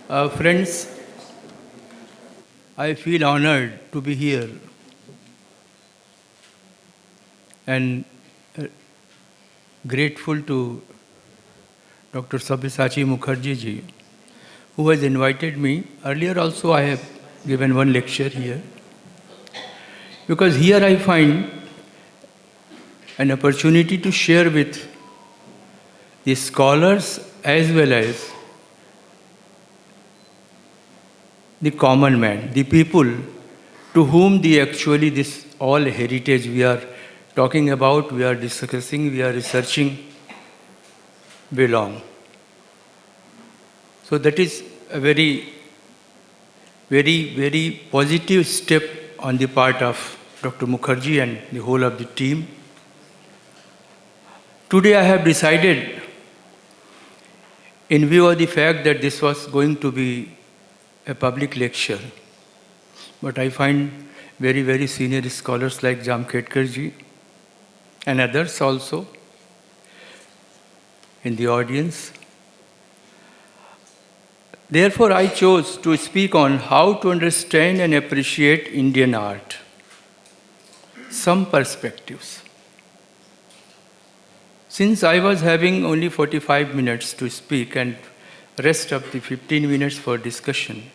Friends, I feel honored to be here and grateful to Dr. Sabyasachi Mukherjee ji, who has invited me. Earlier also I have given one lecture here, because here I find an opportunity to share with the scholars as well as the common man, the people to whom this all heritage we are talking about, we are discussing, we are researching belong. So that is a very, very, very positive step on the part of Dr. Mukherjee and the whole of the team. Today I have decided, in view of the fact that this was going to be a public lecture, but I find very, very senior scholars like Jamkhetkar ji and others also in the audience. Therefore, I chose to speak on how to understand and appreciate Indian art. Some perspectives. Since I was having only 45 minutes to speak and rest of the 15 minutes for discussion,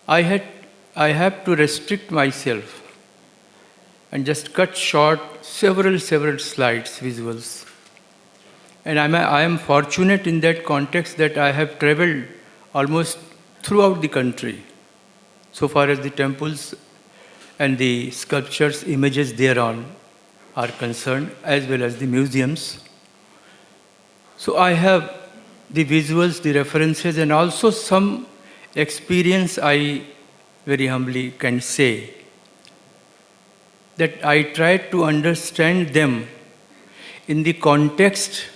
I have to restrict myself and just cut short several slides, visuals. And I am fortunate in that context that I have traveled almost throughout the country, so far as the temples and the sculptures, images thereon are concerned, as well as the museums. So I have the visuals, the references, and also some experience, I very humbly can say, that I tried to understand them in the context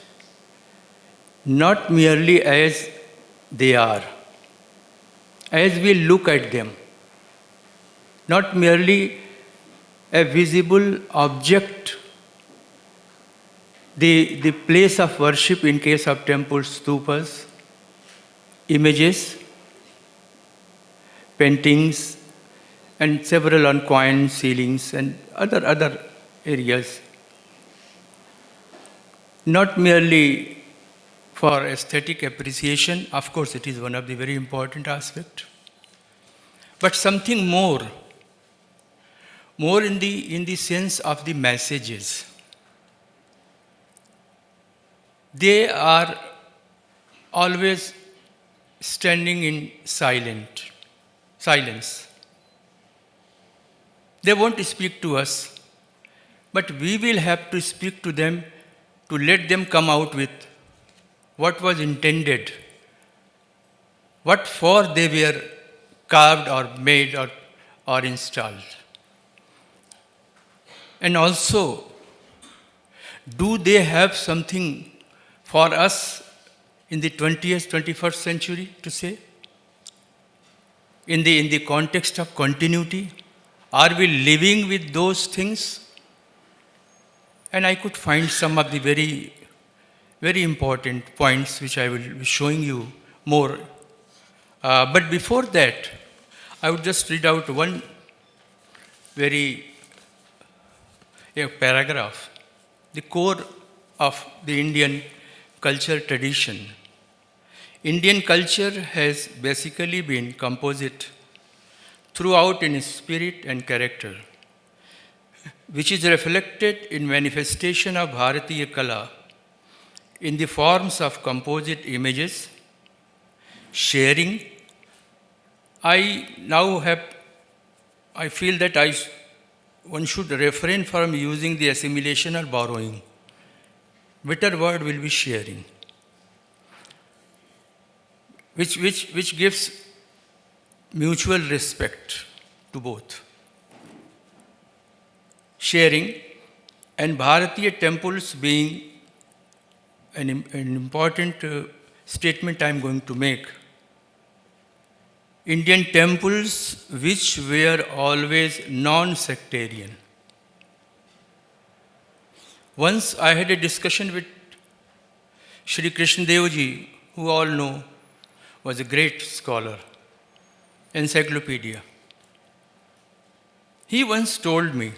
not merely as they are, as we look at them, not merely a visible object, the place of worship in case of temples, stupas, images, paintings, and several on coin ceilings and other areas. Not merely for aesthetic appreciation, of course it is one of the very important aspects, but something more in the sense of the messages. They are always standing in silence. They won't speak to us, but we will have to speak to them to let them come out with what was intended, what for they were carved or made or installed. And also, do they have something for us in the 20th, 21st century to say? In the context of continuity, are we living with those things? And I could find some of the very, very important points which I will be showing you more. But before that, I would just read out one very paragraph, the core of the Indian culture tradition. Indian culture has basically been composite throughout in spirit and character, which is reflected in manifestation of Bharatiya Kala in the forms of composite images, sharing. I feel that one should refrain from using the assimilation or borrowing. Better word will be sharing, which gives mutual respect to both. Sharing and Bharatiya temples being an important statement I am going to make. Indian temples which were always non-sectarian. Once I had a discussion with Shri Krishna Dev ji, who all know, was a great scholar, encyclopedia. He once told me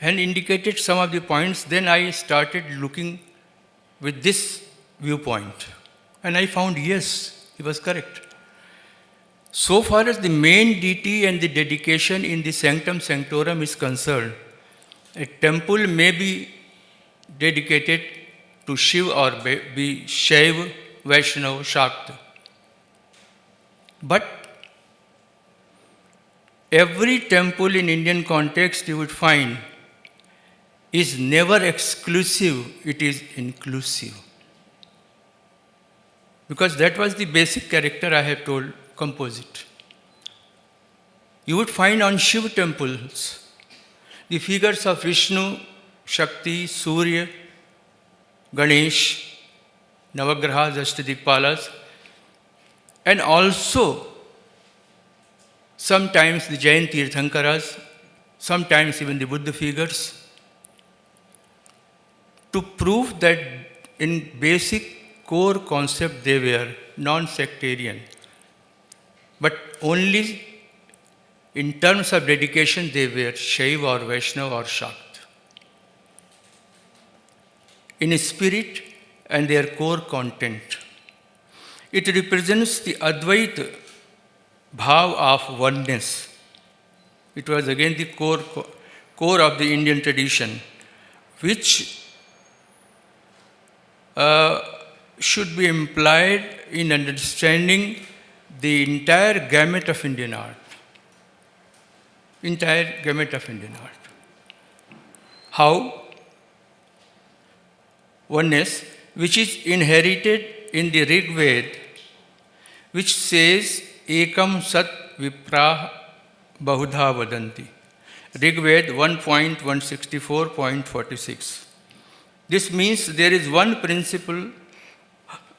and indicated some of the points. Then I started looking with this viewpoint. And I found, yes, he was correct. So far as the main deity and the dedication in the sanctum sanctorum is concerned, a temple may be dedicated to Shiv or be Shaiv, Vaishnava, Shakta. But every temple in Indian context you would find is never exclusive, it is inclusive. Because that was the basic character I have told, composite. You would find on Shiv temples the figures of Vishnu, Shakti, Surya, Ganesh, Navagrahas, Ashtadikpalas, and also sometimes the Jain Tirthankaras, sometimes even the Buddha figures, to prove that in basic core concept they were non-sectarian. But only in terms of dedication they were Shaiva or Vaishnava or Shakta. In spirit and their core content, it represents the Advaita bhav of oneness. It was again the core of the Indian tradition, which should be implied in understanding the entire gamut of Indian art. Entire gamut of Indian art. How? Oneness, which is inherited in the Rig Veda, which says, Ekam Sat Viprah Bahudha Vadanti. Rig Veda 1.164.46. This means there is one principle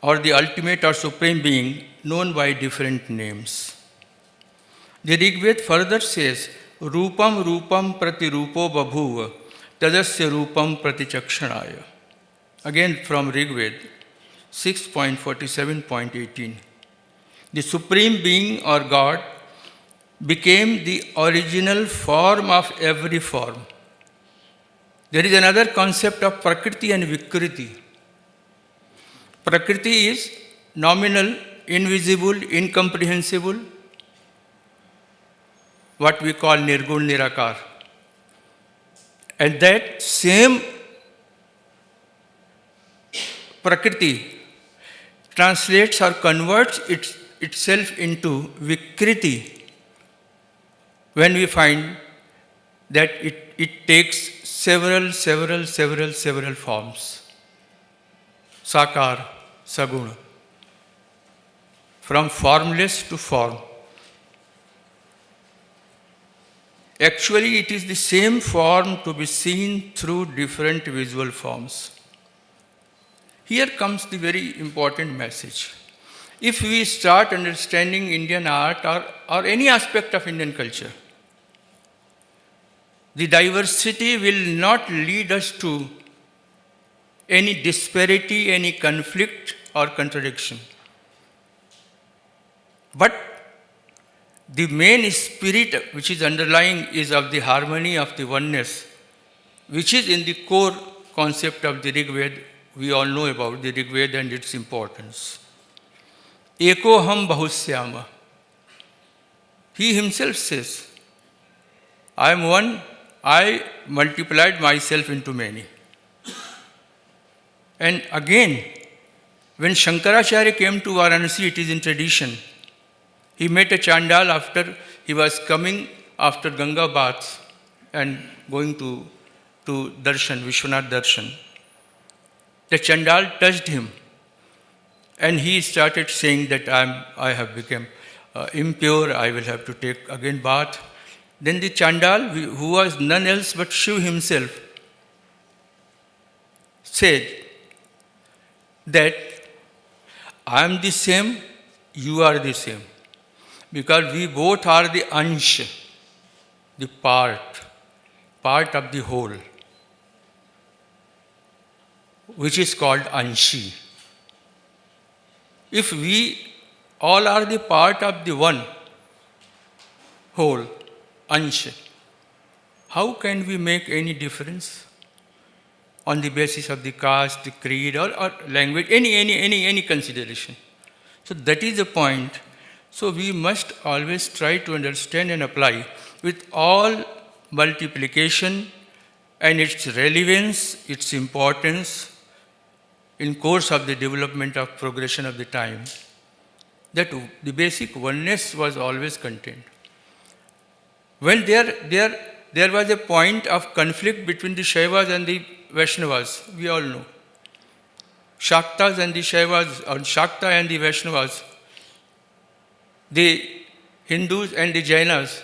or the ultimate or supreme being known by different names. The Rig Veda further says, Rupam Rupam Prati Rupo Babhuva Tadasya Rupam Prati Chakshanaya. Again from Rig Veda 6.47.18. The Supreme Being or God became the original form of every form. There is another concept of Prakriti and Vikriti. Prakriti is nominal, invisible, incomprehensible, what we call Nirgun Nirakar. And that same Prakriti translates or converts itself into Vikriti when we find that it takes several forms. Sakar, Saguna. From formless to form. Actually, it is the same form to be seen through different visual forms. Here comes the very important message. If we start understanding Indian art or any aspect of Indian culture, the diversity will not lead us to any disparity, any conflict or contradiction. But the main spirit which is underlying is of the harmony of the oneness, which is in the core concept of the Rig Veda. We all know about the Rig Veda and its importance. Eko ham bahusyama. He himself says, I am one, I multiplied myself into many. And again, when Shankaracharya came to Varanasi, it is in tradition, he met a Chandal after he was coming after Ganga baths and going to Darshan, Vishwanath Darshan. The Chandal touched him and he started saying that I have become impure, I will have to take again bath. Then the Chandal, who was none else but Shiv himself, said that I am the same, you are the same. Because we both are the Ansh, the part of the whole, which is called Anshi. If we all are the part of the one whole, Ansha, how can we make any difference on the basis of the caste, the creed, or language, any consideration? So that is the point. So we must always try to understand and apply with all multiplication and its relevance, its importance in course of the development of progression of the time, that the basic oneness was always contained. Well, there was a point of conflict between the Shaivas and the Vaishnavas, we all know. Shaktas and the Shaivas, or Shakta and the Vaishnavas, the Hindus and the Jainas.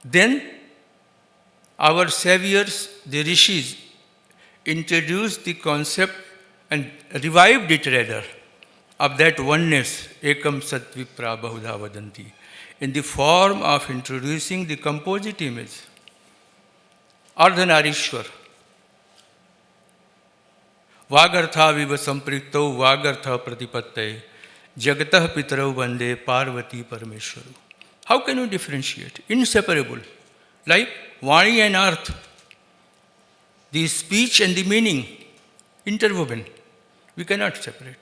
Then our saviors, the rishis, introduced the concept and revived it rather of that oneness, ekam sat vipra bahudha vadanti, in the form of introducing the composite image, Ardhanarishwar. Vagartha viva sampriktau vagartha pratipatte jagatah pitarau vande parvati parameshwaru. How can you differentiate? Inseparable. Like Vani and Arth, the speech and the meaning, interwoven. We cannot separate.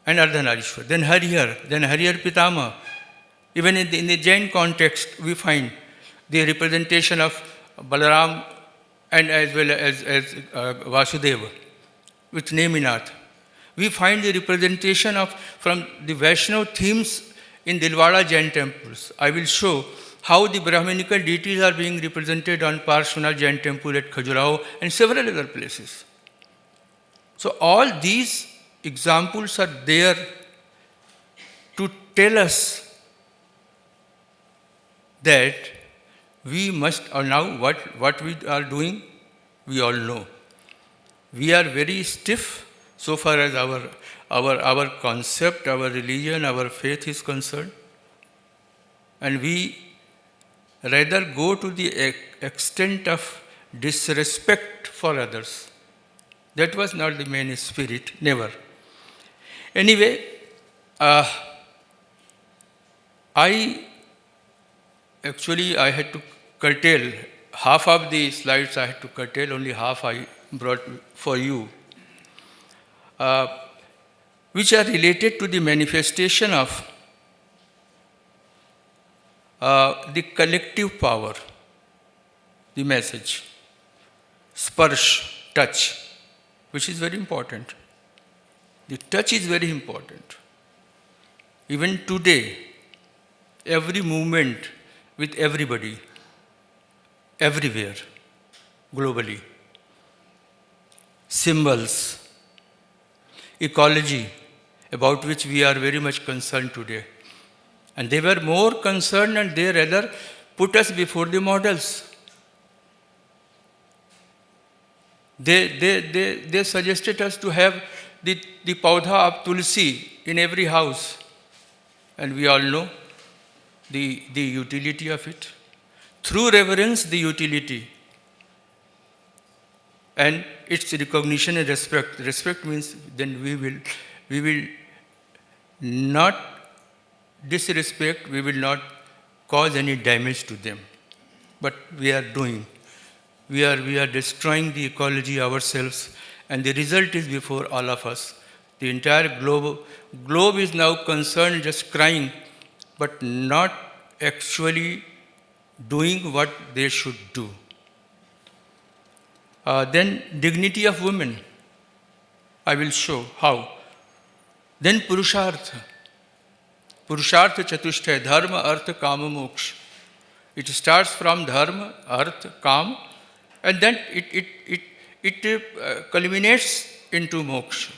And Ardhanarishwar. Then Harihar Pitama. Even in the Jain context, we find the representation of Balaram and as well as Vasudeva with name in Arth. We find the representation of from the Vaishnava themes in Dilwara Jain temples. I will show how the Brahminical deities are being represented on Parshvanath Jain temple at Khajuraho and several other places. So all these examples are there to tell us that we must, or now what we are doing, we all know. We are very stiff so far as our concept, our religion, our faith is concerned. And we rather go to the extent of disrespect for others. That was not the main spirit, never. Anyway, I had to curtail half of the slides. I had to curtail, only half I brought for you, which are related to the manifestation of the collective power, the message, sparsh, touch, which is very important. The touch is very important. Even today, every movement with everybody, everywhere, globally, symbols, ecology, about which we are very much concerned today. And they were more concerned and they rather put us before the models. They suggested us to have the paudha of tulsi in every house. And we all know the utility of it. Through reverence, the utility. And its recognition and respect. Respect means then we will not disrespect, we will not cause any damage to them. But we are doing. We are destroying the ecology ourselves, and the result is before all of us. The entire globe is now concerned just crying, but not actually doing what they should do. Then dignity of women. I will show how. Then Purushartha. Purushartha Chatushtaya, Dharma, Artha, Kama, Moksha. It starts from Dharma, Artha, Kama, and then it culminates into Moksha.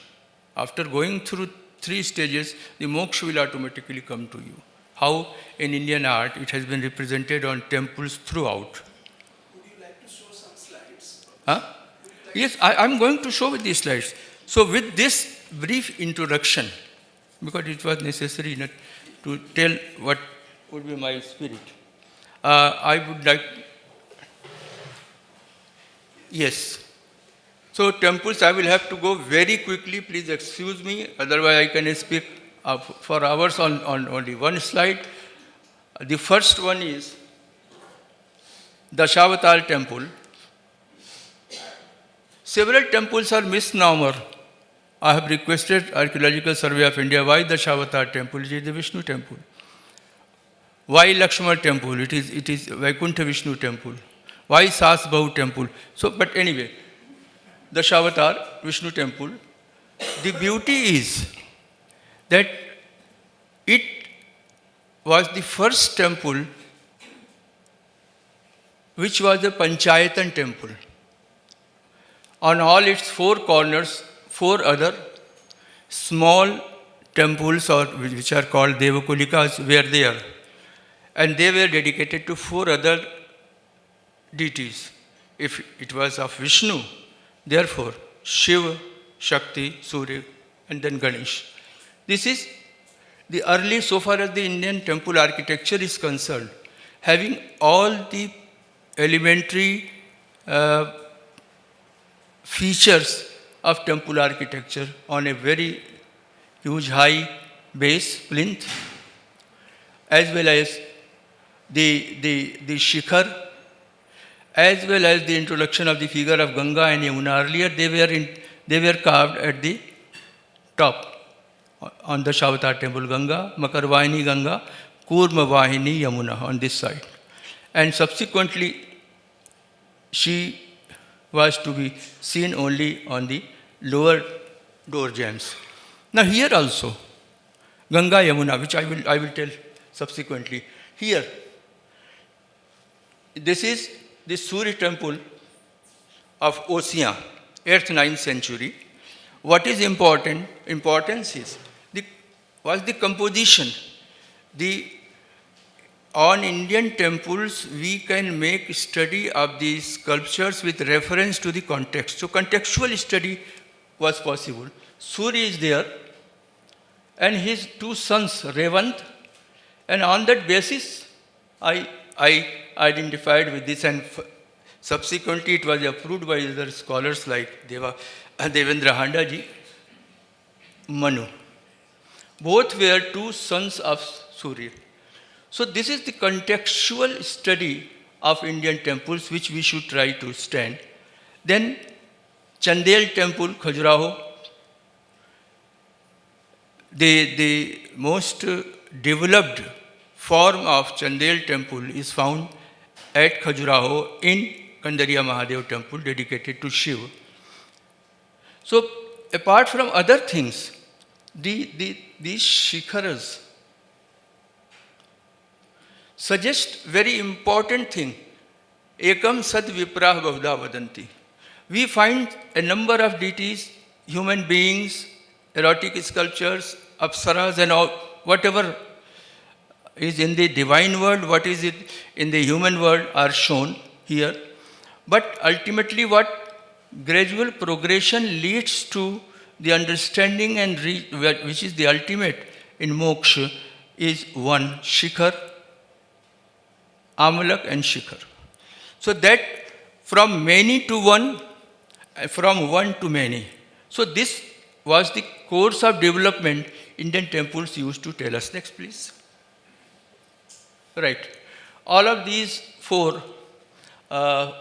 After going through 3 stages, the Moksha will automatically come to you. How in Indian art it has been represented on temples throughout. Would you like to show some slides? Huh? Yes, I'm going to show with these slides. So with this brief introduction, because it was necessary to tell what would be my spirit, I would like, yes. So temples, I will have to go very quickly. Please excuse me. Otherwise, I can speak for hours on only one slide. The first one is Dashavatar temple. Several temples are misnomer. I have requested Archaeological Survey of India, why Dashavatar temple? It is the Vishnu temple. Why Lakshmana temple? It is Vaikuntha Vishnu temple. Why Sasbahu temple? So, but anyway, Dashavatar Vishnu temple. The beauty is that it was the first temple which was a Panchayatan temple. On all its four corners, four other small temples, or which are called Devakulikas, were there. And they were dedicated to four other deities. If it was of Vishnu, therefore Shiva, Shakti, Surya, and then Ganesh. This is the early, so far as the Indian temple architecture is concerned, having all the elementary features of temple architecture on a very huge high base plinth, as well as the shikhar, as well as the introduction of the figure of Ganga and Yamuna. Earlier they were carved at the top on the Dashavatar temple. Ganga, Makarvahini Ganga, Kurmavahini Yamuna on this side. And subsequently, she was to be seen only on the lower door jambs. Now here also, Ganga Yamuna, which I will tell subsequently. Here, this is the Surya temple of Osia, 8th, 9th century. What is importance is the composition. On Indian temples, we can make study of these sculptures with reference to the context. So contextual study was possible. Surya is there, and his two sons, Revant, and on that basis, I identified with this, and subsequently it was approved by other scholars like Devendra Handaji, Manu. Both were two sons of Surya. So this is the contextual study of Indian temples which we should try to stand. Then Chandel temple, Khajuraho. The most developed form of Chandel temple is found at Khajuraho in Kandariya Mahadev temple dedicated to Shiva. So apart from other things, these shikharas suggest very important thing. Ekam sad viprah bahudha vadanti. We find a number of deities, human beings, erotic sculptures, apsaras, and all, whatever is in the divine world, what is it in the human world, are shown here. But ultimately, what gradual progression leads to the understanding and which is the ultimate in moksha, is one shikhar, amalak, and shikhar. So that from many to one, from one to many. So this was the course of development Indian temples used to tell us. Next, please. Right. All of these four are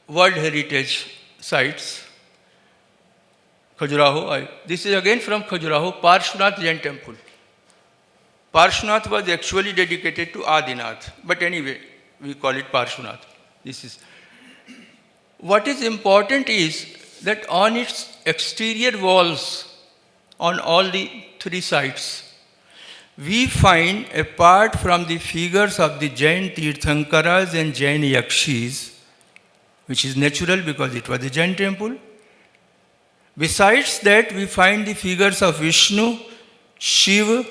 World Heritage Sites. Khajuraho. This is again from Khajuraho, Parshvanath Jain Temple. Parshvanath was actually dedicated to Adinath, but anyway, we call it Parshvanath. This is. What is important is that on its exterior walls, on all the three sides, we find, apart from the figures of the Jain Tirthankaras and Jain Yakshis, which is natural because it was a Jain temple, besides that we find the figures of Vishnu, Shiva,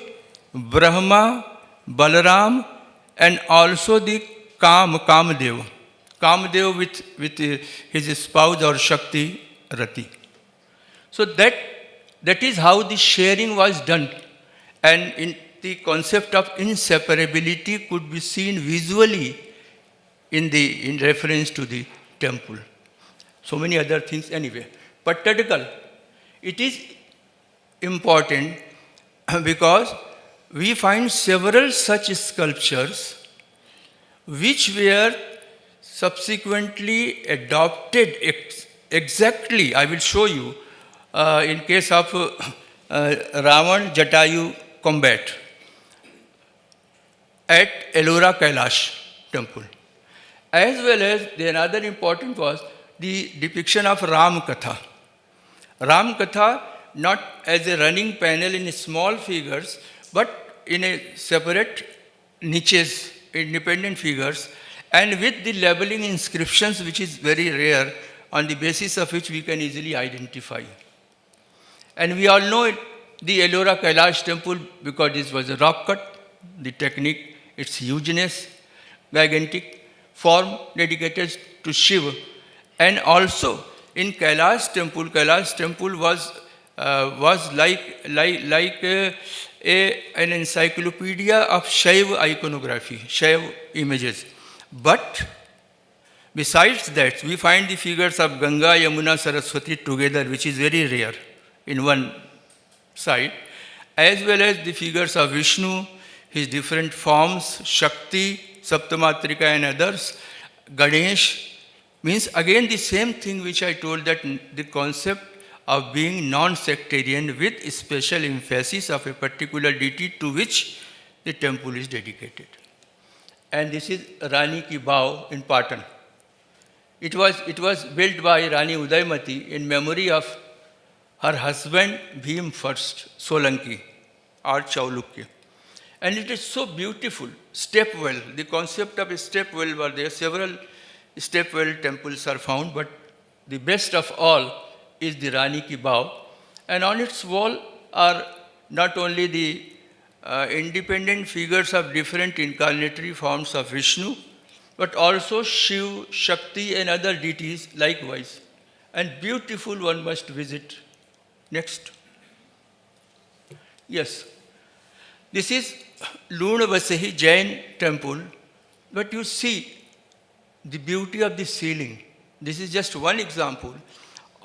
Brahma, Balaram, and also the Kamadev. Kamadev with his spouse or Shakti, Rati. So that is how the sharing was done. And in the concept of inseparability could be seen visually in reference to the temple. so many other things anyway. Pattadakal, it is important because we find several such sculptures which were subsequently adopted exactly, I will show you, in case of Ravan Jatayu combat at Ellora Kailash temple. As well as the another important was the depiction of Ram Katha. Ram Katha not as a running panel in small figures, but in a separate niches, independent figures, and with the labeling inscriptions, which is very rare, on the basis of which we can easily identify. And we all know it, the Ellora Kailash temple, because this was a rock cut, the technique, its hugeness, gigantic form dedicated to Shiva. And also in Kailash temple was like an encyclopedia of Shaiva iconography, Shaiva images. But besides that, we find the figures of Ganga, Yamuna, Saraswati together, which is very rare in one side, as well as the figures of Vishnu, his different forms, Shakti, Saptamatrika and others, Ganesh, means again the same thing which I told, that the concept of being non-sectarian with special emphasis of a particular deity to which the temple is dedicated. And this is Rani Ki Bhav in Patan. It was built by Rani Udaymati in memory of her husband Bhim first, Solanki or Chaulukya. And it is so beautiful, step well. The concept of a step well were there. Several step well temples are found, but the best of all is the Rani Ki Bhav. And on its wall are not only the independent figures of different incarnatory forms of Vishnu, but also Shiv, Shakti and other deities likewise. And beautiful, one must visit. Next. Yes. This is Lunavasahi Jain temple, but you see the beauty of the ceiling. This is just one example.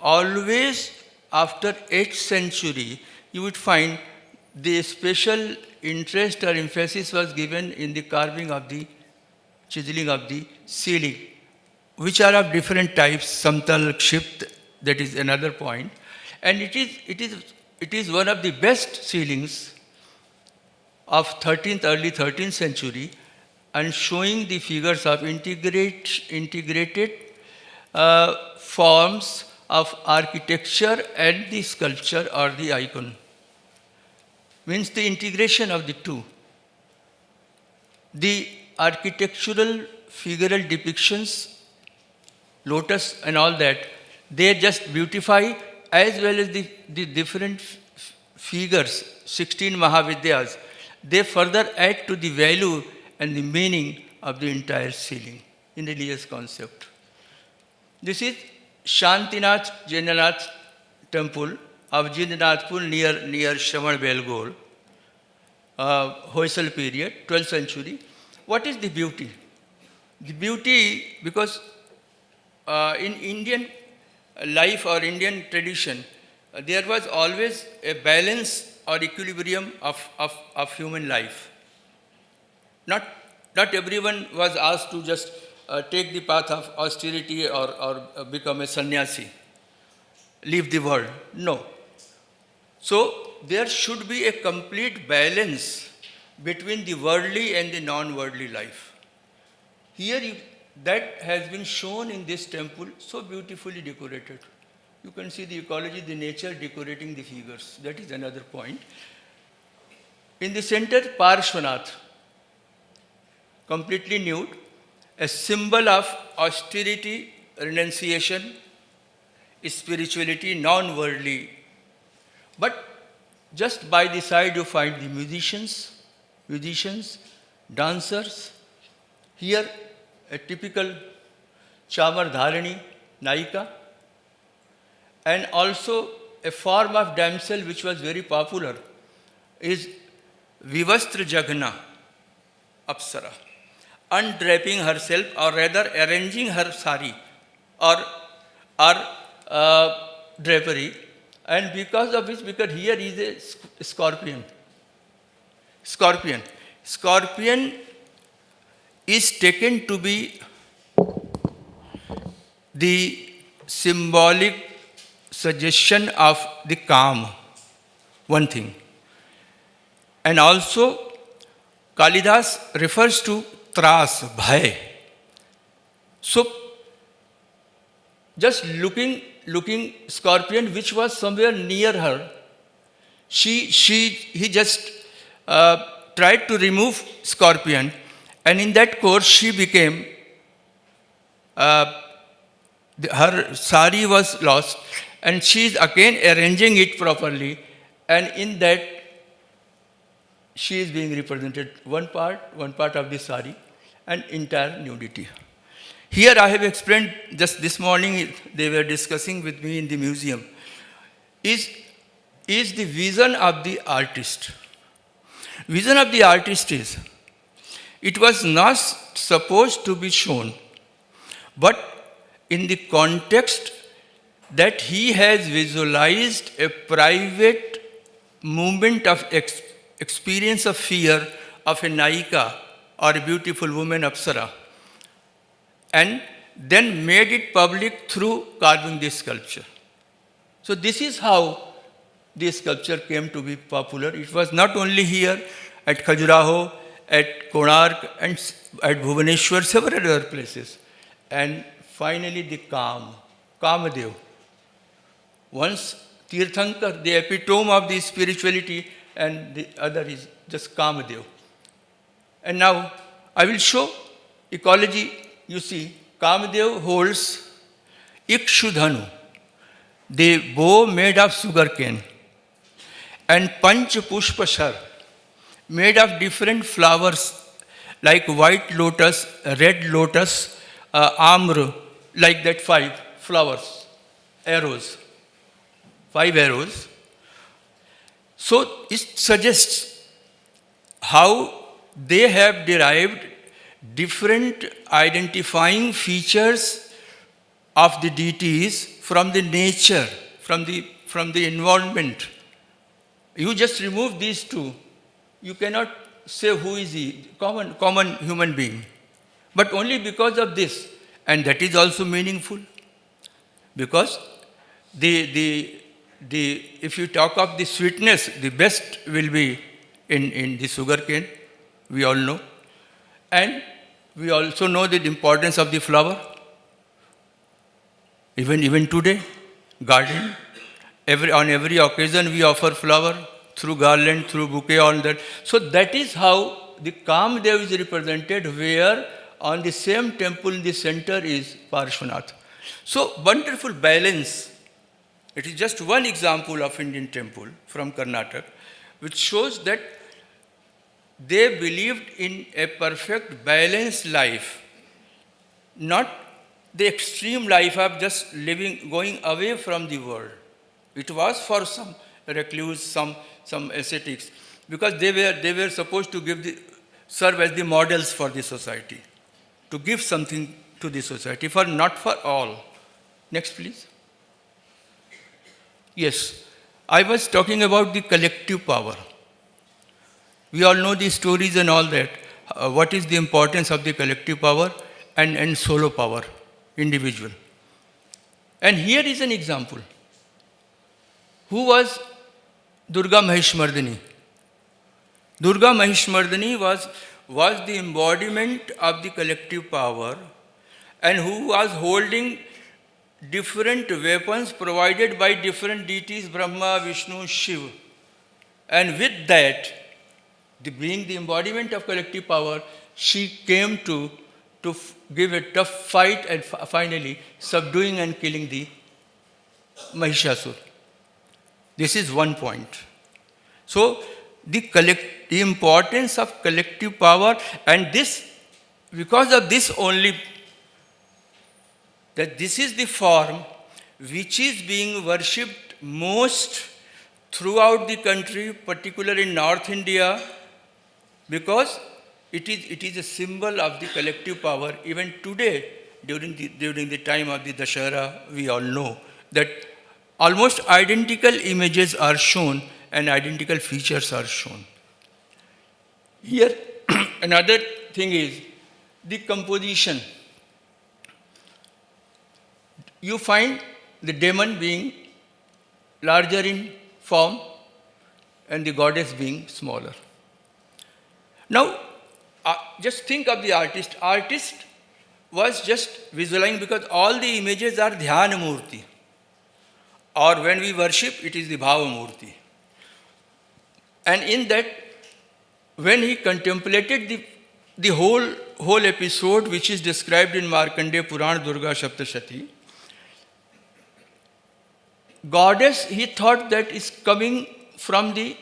Always after 8th century, you would find the special interest or emphasis was given in the carving of the chiseling of the ceiling, which are of different types, samtal, kshipt, that is another point. And it is one of the best ceilings of early 13th century, and showing the figures of integrated forms of architecture and the sculpture or the icon. Means the integration of the two. The architectural figural depictions, lotus and all that, they just beautify, as well as the different figures, 16 Mahavidyas, they further add to the value and the meaning of the entire ceiling in religious concept. This is Shantinath Jainanath temple of Jindnathpur near Shravan Belgol, Hoysal period, 12th century. What is the beauty? The beauty, because in Indian life or Indian tradition, there was always a balance or equilibrium of human life. Not everyone was asked to just take the path of austerity or become a sannyasi, leave the world. No. So there should be a complete balance between the worldly and the non-worldly life. Here that has been shown in this temple, so beautifully decorated. You can see the ecology, the nature decorating the figures. That is another point. In the center, Parshvanath, completely nude, a symbol of austerity, renunciation, spirituality, non-worldly. But just by the side you find the musicians, dancers. Here a typical Chamar Dharani, Naika, and also a form of damsel which was very popular is Vivastra Jagna, Apsara, undraping herself, or rather arranging her sari or or drapery, and because of which, because here is a scorpion. Scorpion. Scorpion is taken to be the symbolic suggestion of the calm, one thing. And also, Kalidas refers to tras, bhai. So, just looking scorpion, which was somewhere near her, he just tried to remove scorpion, and in that course she became, her sari was lost, and she is again arranging it properly, and in that she is being represented one part of the sari, and entire nudity. Here I have explained, just this morning they were discussing with me in the museum, is the vision of the artist. Vision of the artist is, it was not supposed to be shown, but in the context that he has visualized a private moment of experience of fear of a Naika or a beautiful woman Apsara, and then made it public through carving this sculpture. So this is how this sculpture came to be popular. It was not only here, at Khajuraho, at Konark, and at Bhubaneswar, several other places. And finally the Kamadev. Once Tirthankar, the epitome of the spirituality, and the other is just Kamadev. And now I will show ecology. You see, Kamadev holds Ikshudhanu, the bow made of sugarcane, and Panch Pushpashar, made of different flowers like white lotus, red lotus, amr, like that 5 flowers, arrows, 5 arrows. So it suggests how they have derived different identifying features of the deities from the nature, from the environment. You just remove these two, you cannot say who is he, common human being. But only because of this, and that is also meaningful, because if you talk of the sweetness, the best will be in the sugarcane, we all know. And we also know the importance of the flower. Even today, garden, on every occasion we offer flower through garland, through bouquet, all that. So that is how the Kamadev is represented, where on the same temple in the center is Parshvanath. So wonderful balance. It is just one example of Indian temple from Karnataka, which shows that they believed in a perfect balanced life, not the extreme life of just living, going away from the world. It was for some recluse, some ascetics, because they were supposed to serve as the models for the society, to give something to the society, not for all. Next, please. Yes, I was talking about the collective power. We all know these stories and all that. What is the importance of the collective power and solo power, individual? And here is an example. Who was Durga Maheshmardini? Durga Maheshmardini was the embodiment of the collective power, and who was holding different weapons provided by different deities, Brahma, Vishnu, Shiva. And with that, being the embodiment of collective power, she came to give a tough fight and finally subduing and killing the Mahishasur. This is one point. So the importance of collective power, and this, because of this only, that this is the form which is being worshipped most throughout the country, particularly in North India, because it is a symbol of the collective power. Even today, during the time of the Dashara, we all know that almost identical images are shown and identical features are shown. Here, another thing is the composition. You find the demon being larger in form and the goddess being smaller. Now, just think of the artist. Artist was just visualizing because all the images are Dhyana Murti. Or when we worship, it is the Bhava Murti. And in that, when he contemplated the whole episode, which is described in Markandeya Purana Durga Saptashati, goddess, he thought that is coming from the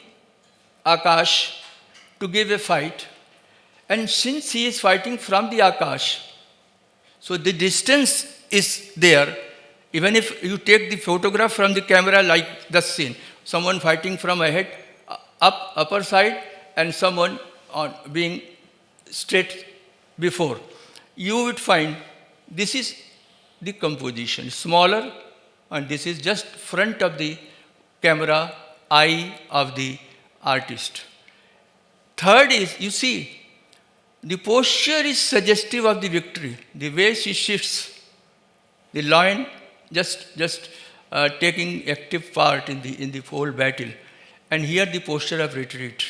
Akash to give a fight. And since he is fighting from the Akash, so the distance is there. Even if you take the photograph from the camera like the scene, someone fighting from ahead, upper side, and someone being straight before, you would find this is the composition, smaller, and this is just front of the camera, eye of the artist. Third is, you see, the posture is suggestive of the victory. The way she shifts, the lion just taking active part in the whole battle, and here the posture of retreat.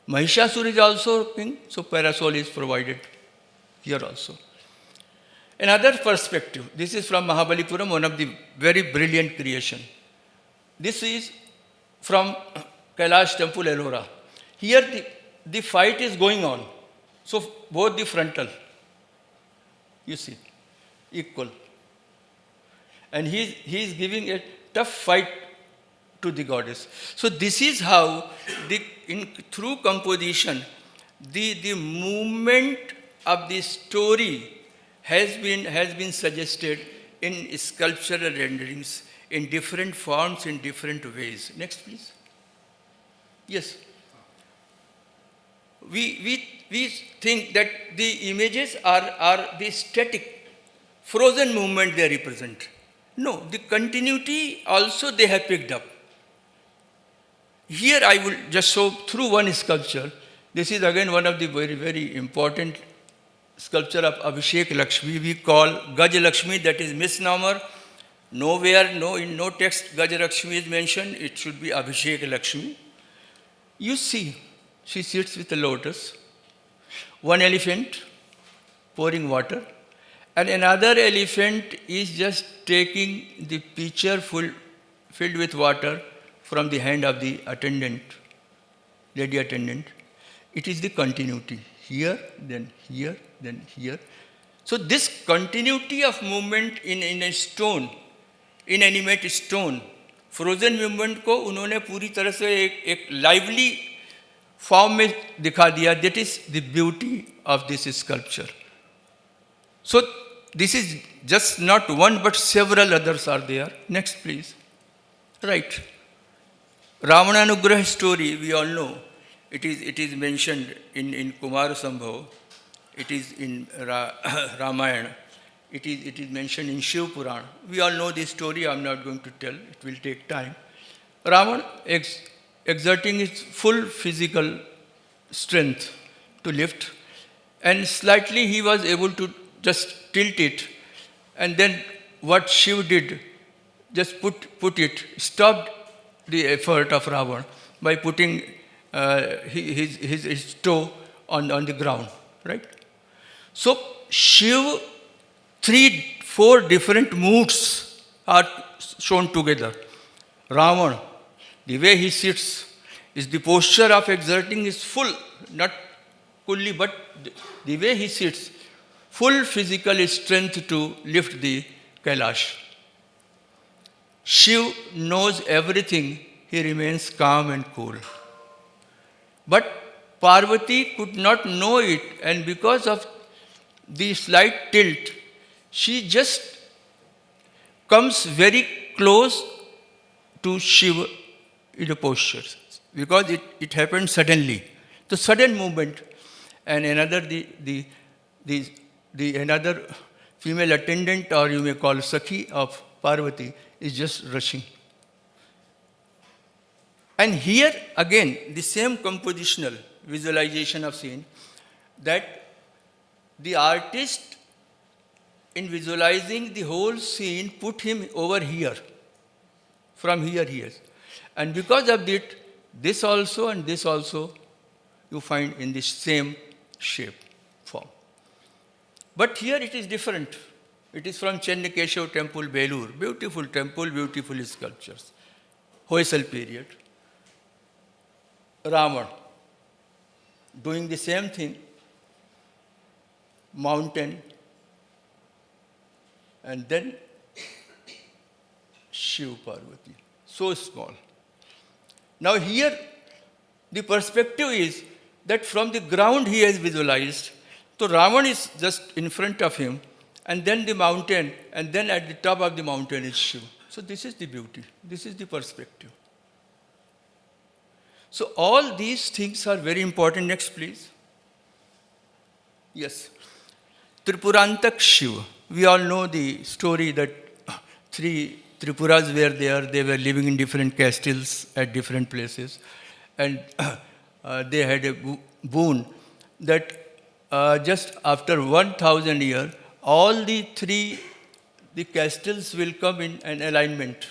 Mahishasura is also king, so parasol is provided here also. Another perspective, this is from Mahabalipuram, one of the very brilliant creation. This is from Kailash Temple, Ellora. Here the fight is going on. So both the frontal, you see, equal. And he is giving a tough fight to the goddess. So this is how, through composition, the movement of the story has been suggested in sculptural renderings in different forms, in different ways. Next, please. Yes. We think that the images are the static, frozen movement they represent. No, the continuity also they have picked up. Here I will just show through one sculpture. This is again one of the very, very important sculpture of Abhishek Lakshmi. We call Gaj Lakshmi, that is misnomer. Nowhere, in no text Gaj Lakshmi is mentioned. It should be Abhishek Lakshmi. You see, she sits with a lotus, one elephant pouring water, and another elephant is just taking the pitcher filled with water from the hand of the attendant, lady attendant. It is the continuity. Here, then here, then here. So this continuity of movement in a stone, inanimate stone, frozen movement को उन्होंने पूरी तरह से एक lively form में दिखा दिया. That is the beauty of this sculpture. So this is just not one, but several others are there. Next, please. Right. Ravananugraha story, we all know. It is mentioned in Kumarasambhava. It is in Ramayana. It is mentioned in Shiv Purana. We all know this story. I am not going to tell. It will take time. Ravan exerting his full physical strength to lift, and slightly he was able to just tilt it, and then what Shiv did, just put it, stopped the effort of Ravan by putting his toe on the ground, right? So Shiv, 3-4 different moods are shown together. Ravan, the way he sits, is the posture of exerting his full, not fully, but the way he sits, full physical strength to lift the Kailash. Shiv knows everything, he remains calm and cool. But Parvati could not know it, and because of the slight tilt, she just comes very close to Shiva in a posture, because it happened suddenly. The sudden movement, and another the the another female attendant, or you may call Sakhi of Parvati, is just rushing. And here again, the same compositional visualization of scene, that the artist in visualizing the whole scene put him over here, from here. And because of that, this also and this also you find in the same shape, form. But here it is different. It is from Chennakeshav temple, Belur. Beautiful temple, beautiful sculptures. Hoysal period. Ravan doing the same thing, mountain, and then Shiv Parvati, so small. Now here the perspective is that from the ground he has visualized, so Ravan is just in front of him, and then the mountain, and then at the top of the mountain is Shiv. So this is the beauty, this is the perspective. So all these things are very important. Next, please. Yes. Tripurantak Shiva. We all know the story that three Tripuras were there. They were living in different castles at different places. And they had a boon that just after 1,000 years, all the castles will come in an alignment.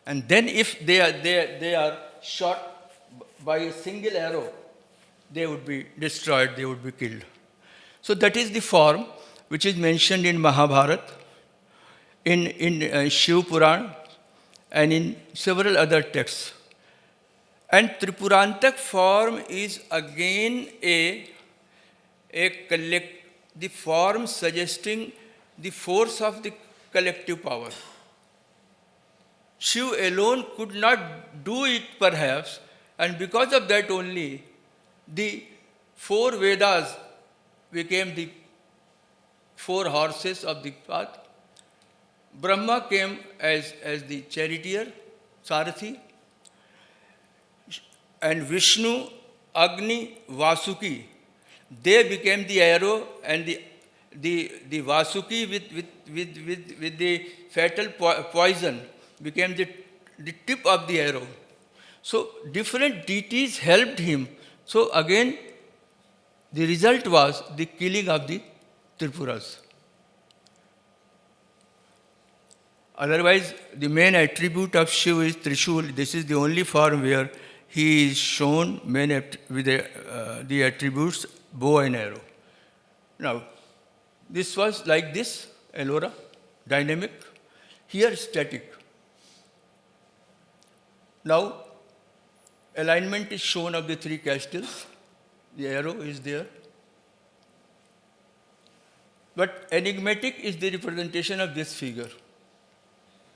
And then if they are shot by a single arrow, they would be destroyed, they would be killed. So that is the form which is mentioned in Mahabharata, in Shiv Puran, and in several other texts. And Tripurantak form is again the form suggesting the force of the collective power. Shiv alone could not do it perhaps, and because of that only, the 4 Vedas became the 4 horses of the path. Brahma came as the charioteer, Sarathi, and Vishnu, Agni, Vasuki. They became the arrow, and the Vasuki with the fatal poison became the tip of the arrow. So different deities helped him. So again, the result was the killing of the Tripuras. Otherwise, the main attribute of Shiva is Trishul. This is the only form where he is shown with the attributes bow and arrow. Now, this was like this, Ellora, dynamic. Here, static. Now, alignment is shown of the 3 castles. The arrow is there. But enigmatic is the representation of this figure.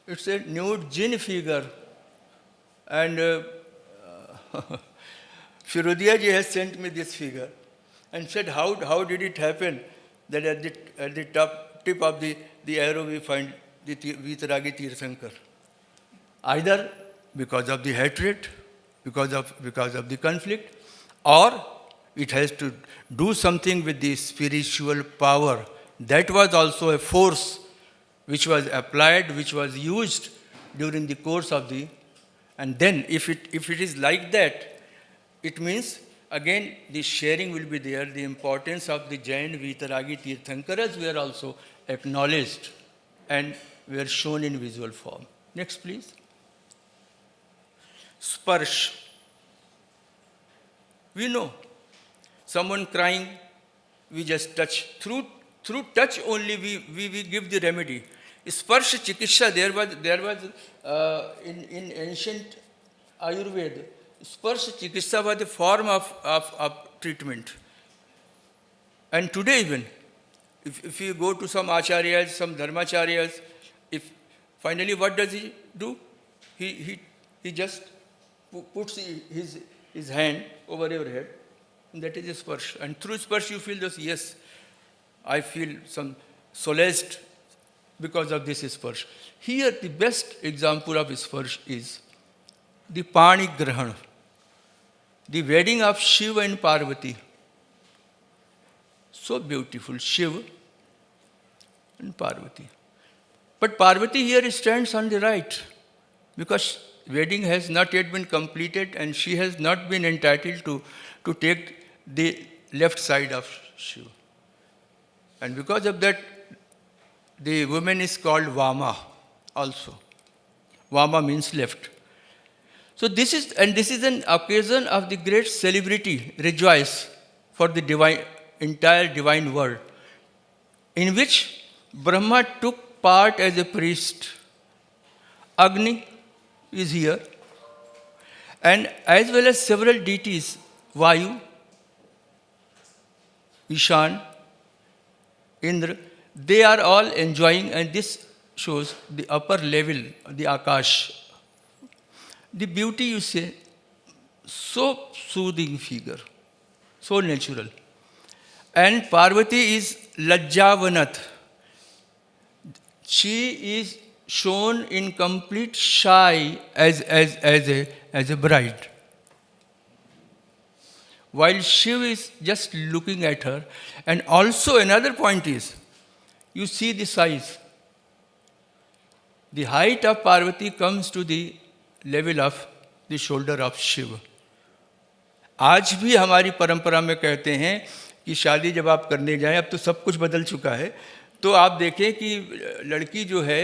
It's a nude jinn figure. And Firodia ji has sent me this figure and said, how did it happen that at the top tip of the arrow we find the Vitaragi Tirthankar? Either because of the hatred, because of the conflict, or it has to do something with the spiritual power. That was also a force which was applied, which was used during the course of the... And then if it is like that, it means again the sharing will be there. The importance of the Jain Vitaragi Tirthankaras were also acknowledged and were shown in visual form. Next, please. Sparsh. We know someone crying, we just touch. Through touch only we give the remedy. Sparsh Chikitsa, there was in ancient Ayurveda, Sparsh Chikitsa was the form of treatment. And today even, if you go to some acharyas, some dharmacharyas, finally what does he do? He just puts his hand over your head, and that is a sparsh. And through sparsh you feel this, yes, I feel some solaced because of this sparsh. Here the best example of sparsh is the Pani Grahana, the wedding of Shiva and Parvati. So beautiful. Shiva and Parvati. But Parvati here stands on the right because wedding has not yet been completed and she has not been entitled to take the left side of Shiva. And because of that, the woman is called Vama also. Vama means left. So this is an occasion of the great celebrity, rejoice for the entire divine world, in which Brahma took part as a priest. Agni is here, and as well as several deities, Vayu, Ishan, Indra, they are all enjoying, and this shows the upper level, the Akash. The beauty, you say, so soothing figure, so natural. And Parvati is Lajjavanat. She is shown in complete shy as a bride. While Shiva is just looking at her. And also another point is, you see the size. The height of Parvati comes to the level of the shoulder of Shiva. आज भी हमारी परंपरा में कहते हैं कि शादी जब आप करने जाएं, अब तो सब कुछ बदल चुका है, तो आप देखें कि लड़की जो है,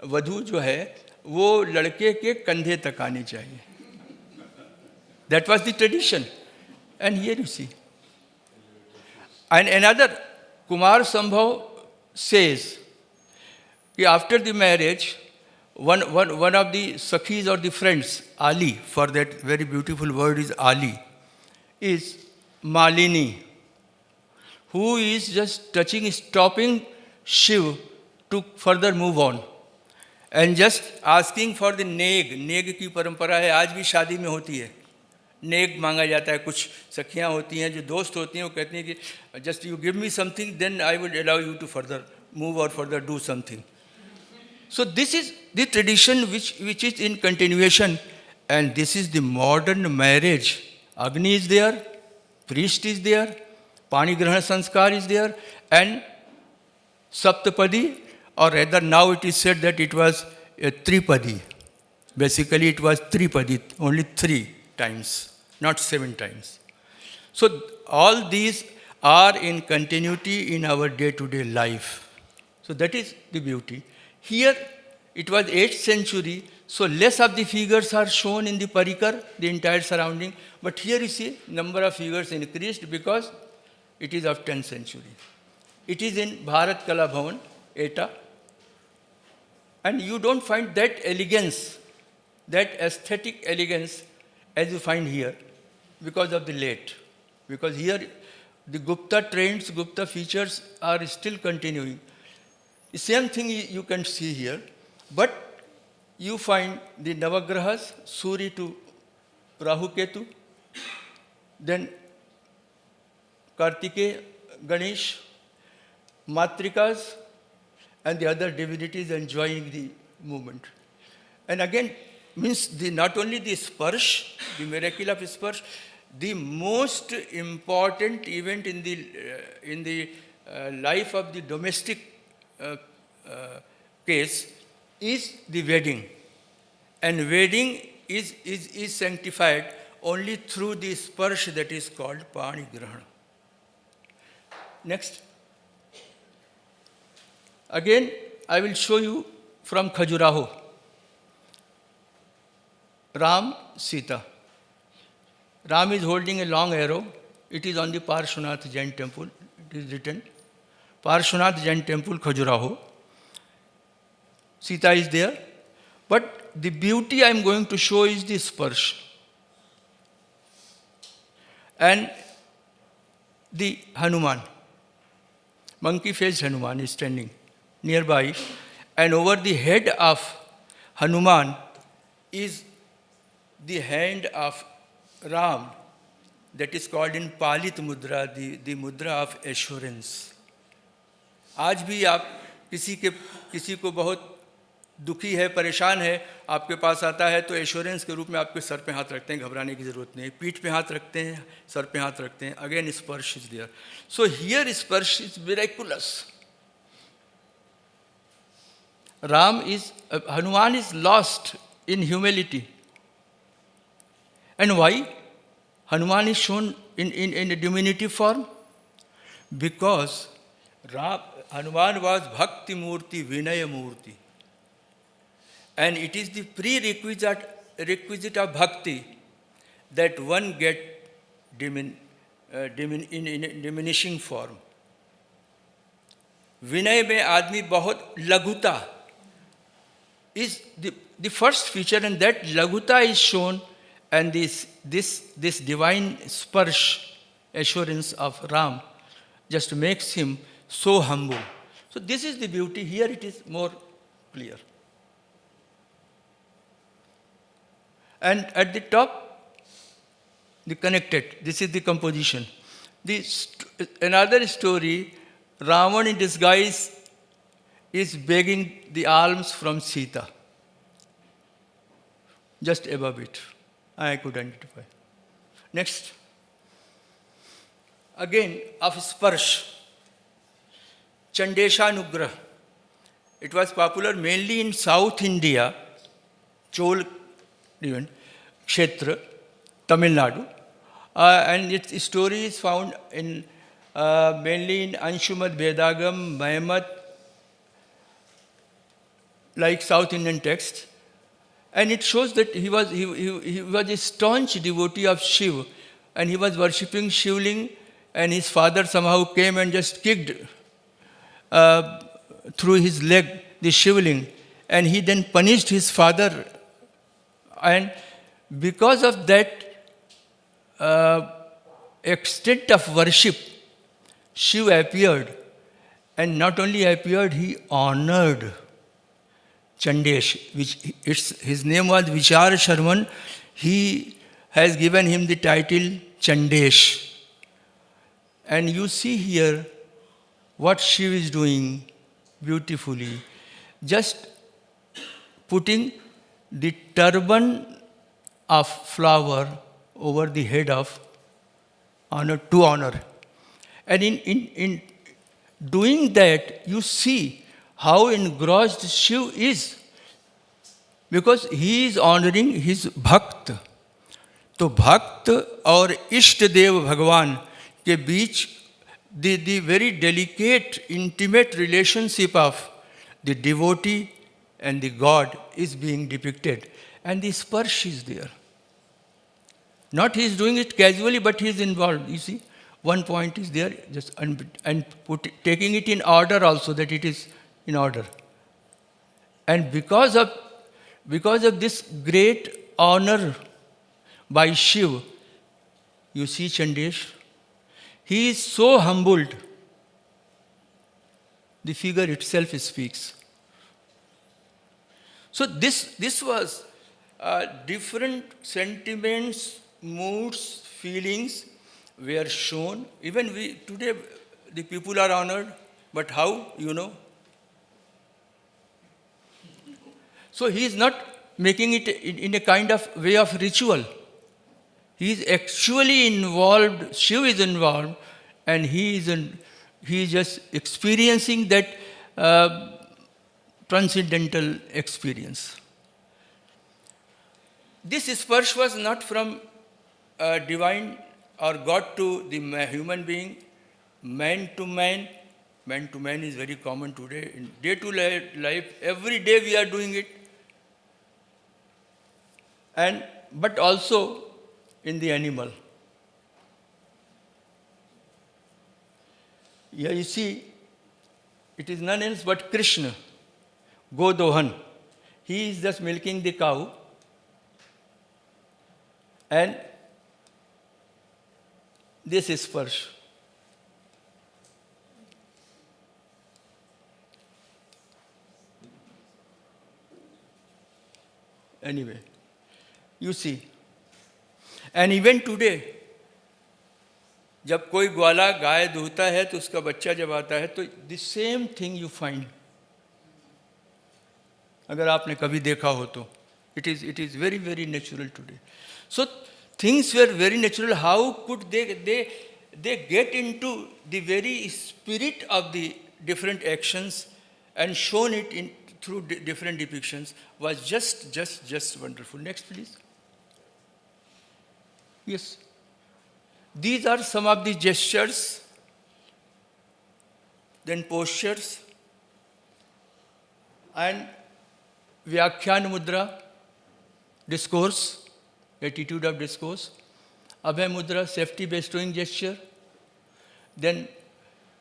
वधू जो है, वो लड़के के कंधे तक आनी चाहिए. That was the tradition. And here you see. And another, Kumar Sambhav says that after the marriage, one of the Sakhis or the friends, Ali, for that very beautiful word is Ali, is Malini, who is just stopping Shiv to further move on. And just asking for the neg. Neg की परंपरा है, आज भी शादी में होती है. नेग मांगा जाता है. कुछ सखियाँ होती हैं जो दोस्त होती हैं, वो कहती हैं कि just you give me something, then I will allow you to further move और further do something. So this is the tradition which is in continuation, and this is the modern marriage. Agni is there, priest is there, Pani Grahana Sanskar is there, and Saptapadi, or rather now it is said that it was a Tripadi. Basically it was Tripadi, only 3 times, not 7 times. So all these are in continuity in our day-to-day life. So that is the beauty. Here it was 8th century, so less of the figures are shown in the parikar, the entire surrounding. But here you see number of figures increased because it is of 10th century. It is in Bharatiya Kala Bhavan, Eta. And you don't find that elegance, that aesthetic elegance as you find here because of the late. Because here the Gupta trends, Gupta features are still continuing. The same thing you can see here, but you find the Navagrahas, Surya to Rahu Ketu, then Kartikeya, Ganesh, Matrikas, and the other divinities enjoying the movement. And again, means not only the Sparsh, the miracle of Sparsh, the most important event in the life of the domestic case is the wedding. And wedding is sanctified only through the Sparsh that is called Pani Grahana. Next. Again, I will show you from Khajuraho. Ram, Sita. Ram is holding a long arrow. It is on the Parshvanath Jain temple. It is written. Parshvanath Jain temple, Khajuraho. Sita is there. But the beauty I am going to show is the Sparsh. And the Hanuman. Monkey-faced Hanuman is standing nearby. And over the head of Hanuman is the hand of Ram, that is called in Palit Mudra, the mudra of assurance. आज भी आप किसी को बहुत दुखी है, परेशान है, आपके पास आता है तो एश्योरेंस के रूप में आपके सर पे हाथ रखते हैं, घबराने की ज़रूरत नहीं, पीठ पे हाथ रखते हैं, सर पे हाथ रखते हैं. Again, स्पर्श is there. So here स्पर्श is miraculous. Hanuman is lost in humility. And why? Hanuman is shown in a diminutive form? Because Hanuman was Bhakti Murti, Vinaya Murti. And it is the prerequisite of Bhakti that one get in diminishing form. Vinay mein aadmi bahut laguta is the first feature, and that laguta is shown, and this divine sparsh assurance of Ram just makes him so humble. So this is the beauty. Here it is more clear. And at the top, the connected. This is the composition. Another story, Ravan in disguise is begging the alms from Sita. Just above it, I could identify. Next. Again, of Sparsh, Chandeshanugrah. It was popular mainly in South India, Chol even, Kshetra, Tamil Nadu. And its story is found in mainly in Anshumad, Vedagam, Mahmat, like South Indian texts. And it shows that he was a staunch devotee of Shiv, and he was worshipping Shivling, and his father somehow came and just kicked through his leg the Shivling, and he then punished his father. And because of that extent of worship, Shiv appeared, and not only appeared, he honored Chandesh, his name was Vichar Sharman. He has given him the title Chandesh. And you see here what Shiv is doing beautifully, just putting the turban of flower over the head of honor to honor. And in doing that, you see how engrossed Shiv is, because he is honoring his Bhakt. तो भक्त और इष्ट देव भगवान के बीच the very delicate, intimate relationship of the devotee and the God is being depicted. And the sparsh is there. Not he is doing it casually, but he is involved. You see, one point is there, just and taking it in order also, that it is in order. And because of this great honor by Shiv, you see Chandesh, he is so humbled, the figure itself speaks. So this was different sentiments, moods, feelings were shown. Even today the people are honored, but how, you know? So he is not making it in a kind of way of ritual. He is actually involved, Shiv is involved, and he is just experiencing that transcendental experience. This sparsh was not from divine or God to the human being, man to man. Man to man is very common today. In day-to-day life, every day we are doing it. But also in the animal. Here you see, it is none else but Krishna, Godohan. He is just milking the cow, and this is sparsh. Anyway, you see. And even today, जब कोई ग्वाला गाय दूहता है तो उसका बच्चा जब आता है तो the same thing you find. अगर आपने कभी देखा हो तो it is very, very natural today. So things were very natural. How could they get into the very spirit of the different actions and shown it through different depictions was just wonderful. Next, please. Yes. These are some of the gestures, then postures, and Vyakhyan Mudra, discourse, attitude of discourse, Abhay Mudra, safety bestowing gesture, then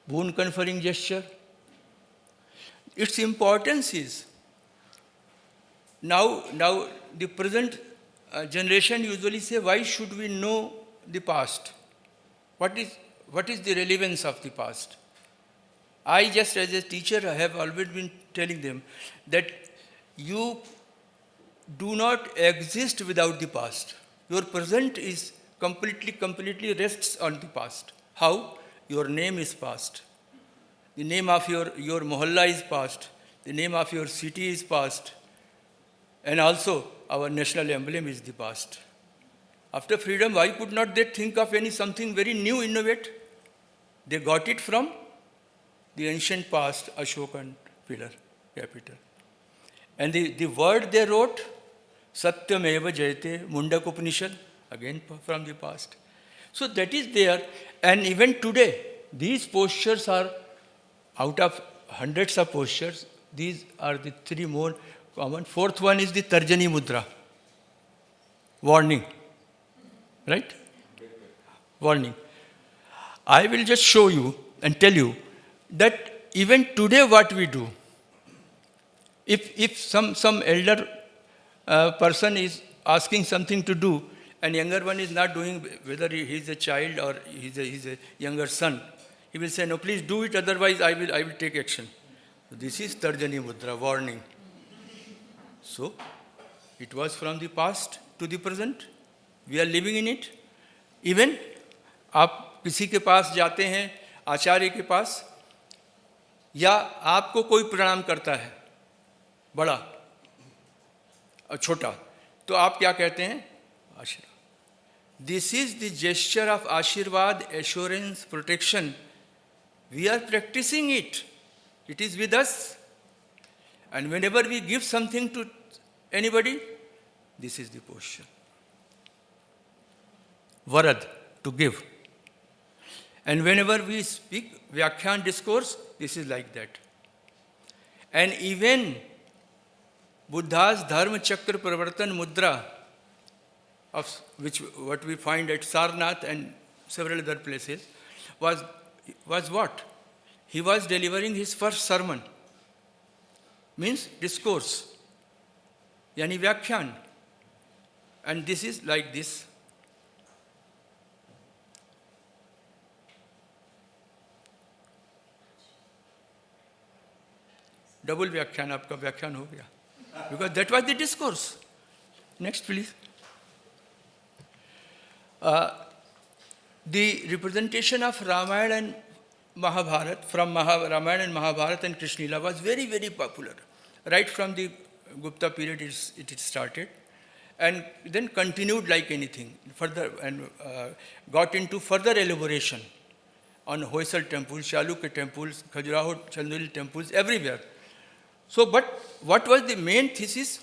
boon conferring gesture. Its importance is, now the present generation usually say, why should we know the past? What is the relevance of the past? I just as a teacher I have always been telling them that you do not exist without the past. Your present is completely rests on the past. How? Your name is past. The name of your mohalla is past. The name of your city is past. And also our national emblem is the past. After freedom, why could not they think of something very new, innovate? They got it from the ancient past, Ashokan pillar, capital. And the word they wrote, Satyameva Jayate, Mundak Upanishad, again from the past. So that is there. And even today, these postures are, out of hundreds of postures, these are the three more common. Fourth one is the Tarjani Mudra. Warning. Right? Warning. I will just show you and tell you that even today what we do, if some elder person is asking something to do and younger one is not doing, whether he is a child or he's a younger son, he will say, no, please do it, otherwise I will take action. This is Tarjani Mudra, warning. So, it was from the past to the present. We are living in it. Even आप किसी के पास जाते हैं, आचार्य के पास, या आपको कोई प्रणाम करता है, बड़ा और छोटा, तो आप क्या कहते हैं? आशीर्वाद. This is the gesture of Ashirvad, assurance, protection. We are practicing it. It is with us. And whenever we give something to anybody, this is the posture. Varad, to give. And whenever we speak Vyakhyan discourse, this is like that. And even Buddha's Dharma Chakra Pravartan Mudra, of which what we find at Sarnath and several other places, was what? He was delivering his first sermon. Means discourse. Yani Vyakhyan. And this is like this. Double Vyakhyan, आपका व्याख्यान हो गया. Because that was the discourse. Next, please. The representation of Ramayana and Mahabharata, from Ramayana and Mahabharata and Krishna Lila was very, very popular. Right from the Gupta period it started, and then continued like anything, further, and got into further elaboration on Hoysal temples, Chalukya temples, Khajuraho Chanduli temples, everywhere. So, but what was the main thesis?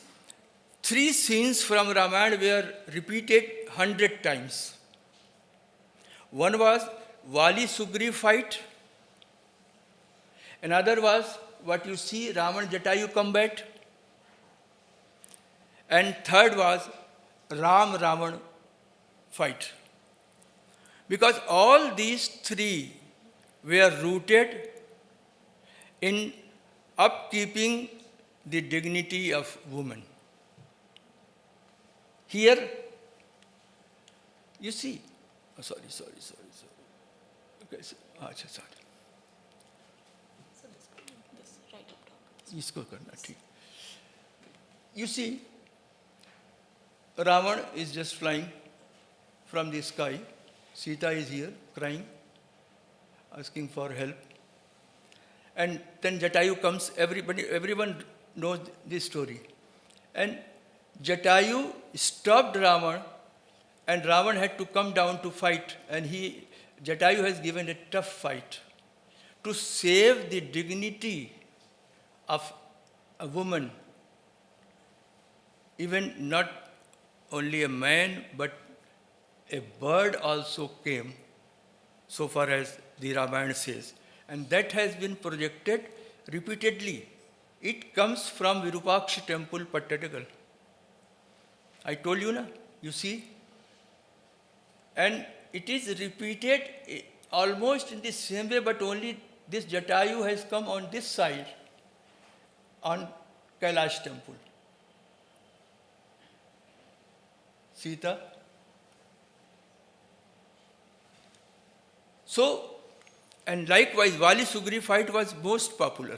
3 scenes from Ramayana were repeated 100 times. One was Vali-Sugriv fight. Another was what you see, Raman-Jatayu combat. And third was Ram-Ravan fight. Because all these 3 were rooted in upkeeping the dignity of woman. Here, you see, sorry. Okay, sorry. This right up top. इसको करना ठीक. You see, Ravan is just flying from the sky. Sita is here crying, asking for help. And then Jatayu comes, everyone knows this story. And Jatayu stopped Ravan, and Ravan had to come down to fight. And Jatayu has given a tough fight to save the dignity of a woman, even not only a man, but a bird also came, so far as the Ramayana says. And that has been projected repeatedly. It comes from Virupaksha temple, Pattadakal. I told you, na? You see? And it is repeated almost in the same way, but only this Jatayu has come on this side, on Kailash temple. Sita. So, and likewise, Vali Sugri fight was most popular.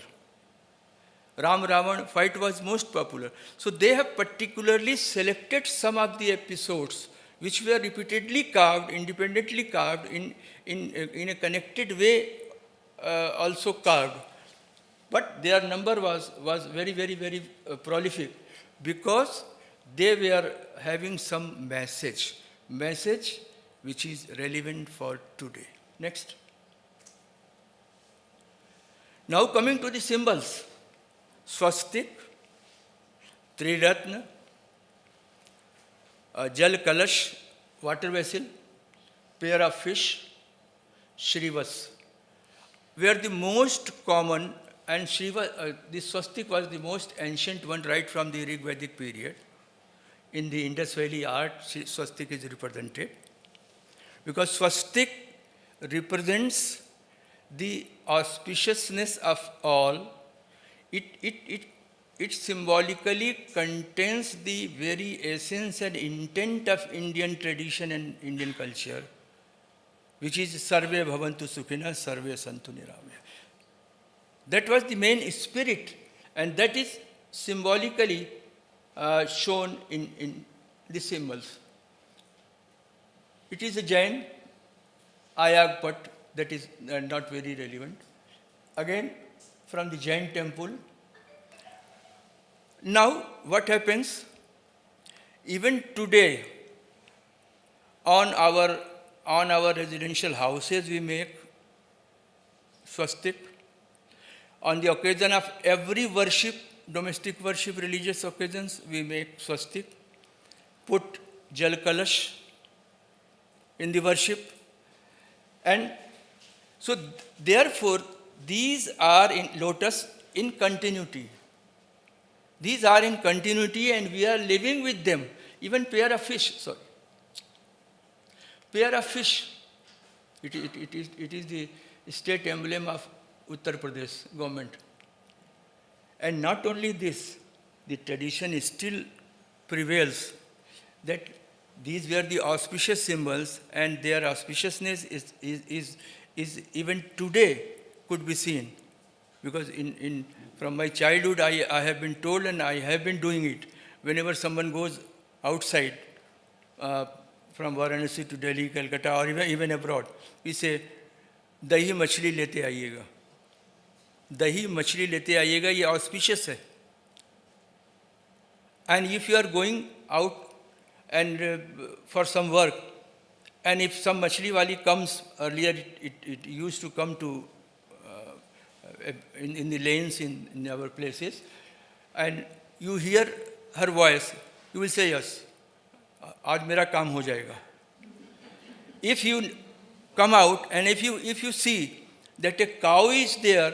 Ram Ravan fight was most popular. So they have particularly selected some of the episodes which were repeatedly carved, independently carved, in a connected way also carved. But their number was very, very, very prolific because they were having some message which is relevant for today. Next. Now coming to the symbols. Swastik, Triratna, Jal Kalash, water vessel, pair of fish, Shrivas, were the most common, and this swastik was the most ancient one right from the Rig Vedic period. In the Indus Valley art, swastik is represented because swastik represents the auspiciousness of all. It symbolically contains the very essence and intent of Indian tradition and Indian culture, which is Sarve Bhavantu Sukhina, Sarve Santu Niramaya. That was the main spirit, and that is symbolically shown in the symbols. It is a Jain Ayag Pat, that is not very relevant. Again, from the Jain temple. Now, what happens? Even today, on our residential houses, we make swastik. On the occasion of every worship, domestic worship, religious occasions, we make swastik. Put Jal Kalash in the worship. And so, therefore, these are in lotus in continuity. These are in continuity and we are living with them. Even pair of fish, pair of fish. It is the state emblem of Uttar Pradesh government. And not only this, the tradition still prevails that these were the auspicious symbols and their auspiciousness is even today could be seen. Because from my childhood, I have been told and I have been doing it. Whenever someone goes outside, from Varanasi to Delhi, Calcutta, or even abroad, we say, Dahi machli lete aiyega. Dahi machli lete aiyega, ye auspicious hai. And if you are going out and for some work, and if some machli wali comes, earlier it used to come to in the lanes in our places, and you hear her voice, you will say, yes, aaj mera kaam ho jayega. If you come out and if you see that a cow is there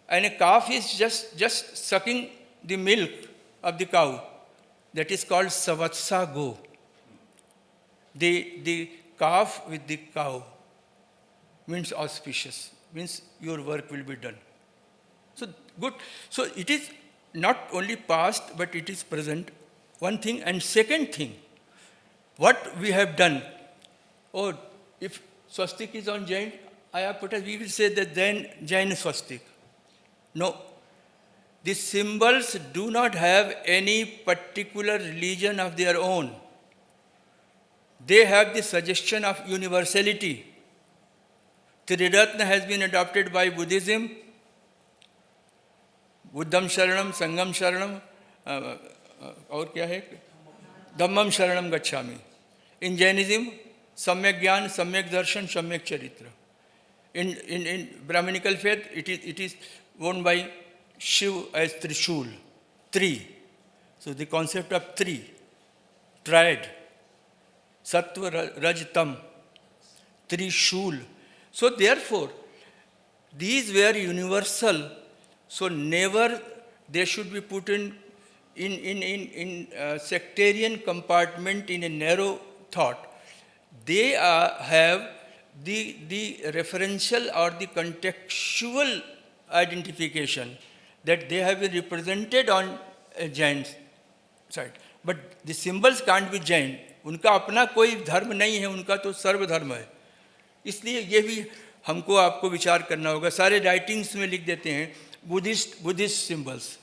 and a calf is just sucking the milk of the cow, that is called savatsa go. The calf with the cow means auspicious, means your work will be done. So good. So it is not only past, but it is present. One thing. And second thing, what we have done, if swastik is on Jain, we will say that then Jain swastik. No. The symbols do not have any particular religion of their own. They have the suggestion of universality. Triratna has been adopted by Buddhism. Buddham Sharanam, Sangam Sharanam, और क्या है? Dhammam Sharanam Gacchami. In Jainism, Samyak Gyan, Samyak Darshan, Samyak Charitra. In Brahminical faith, it is owned by Shiv as Trishul. three. So the concept of three, triad, sattva, raj, tam, trishul. So therefore, these were universal, so never they should be put in sectarian compartment in a narrow thought. They have the referential or the contextual identification that they have been represented on a Jain side. But the symbols can't be Jain. उनका अपना कोई धर्म नहीं है, उनका तो सर्वधर्म है. इसलिए ये भी हमको आपको विचार करना होगा. सारे राइटिंग्स में लिख देते हैं Buddhist symbols.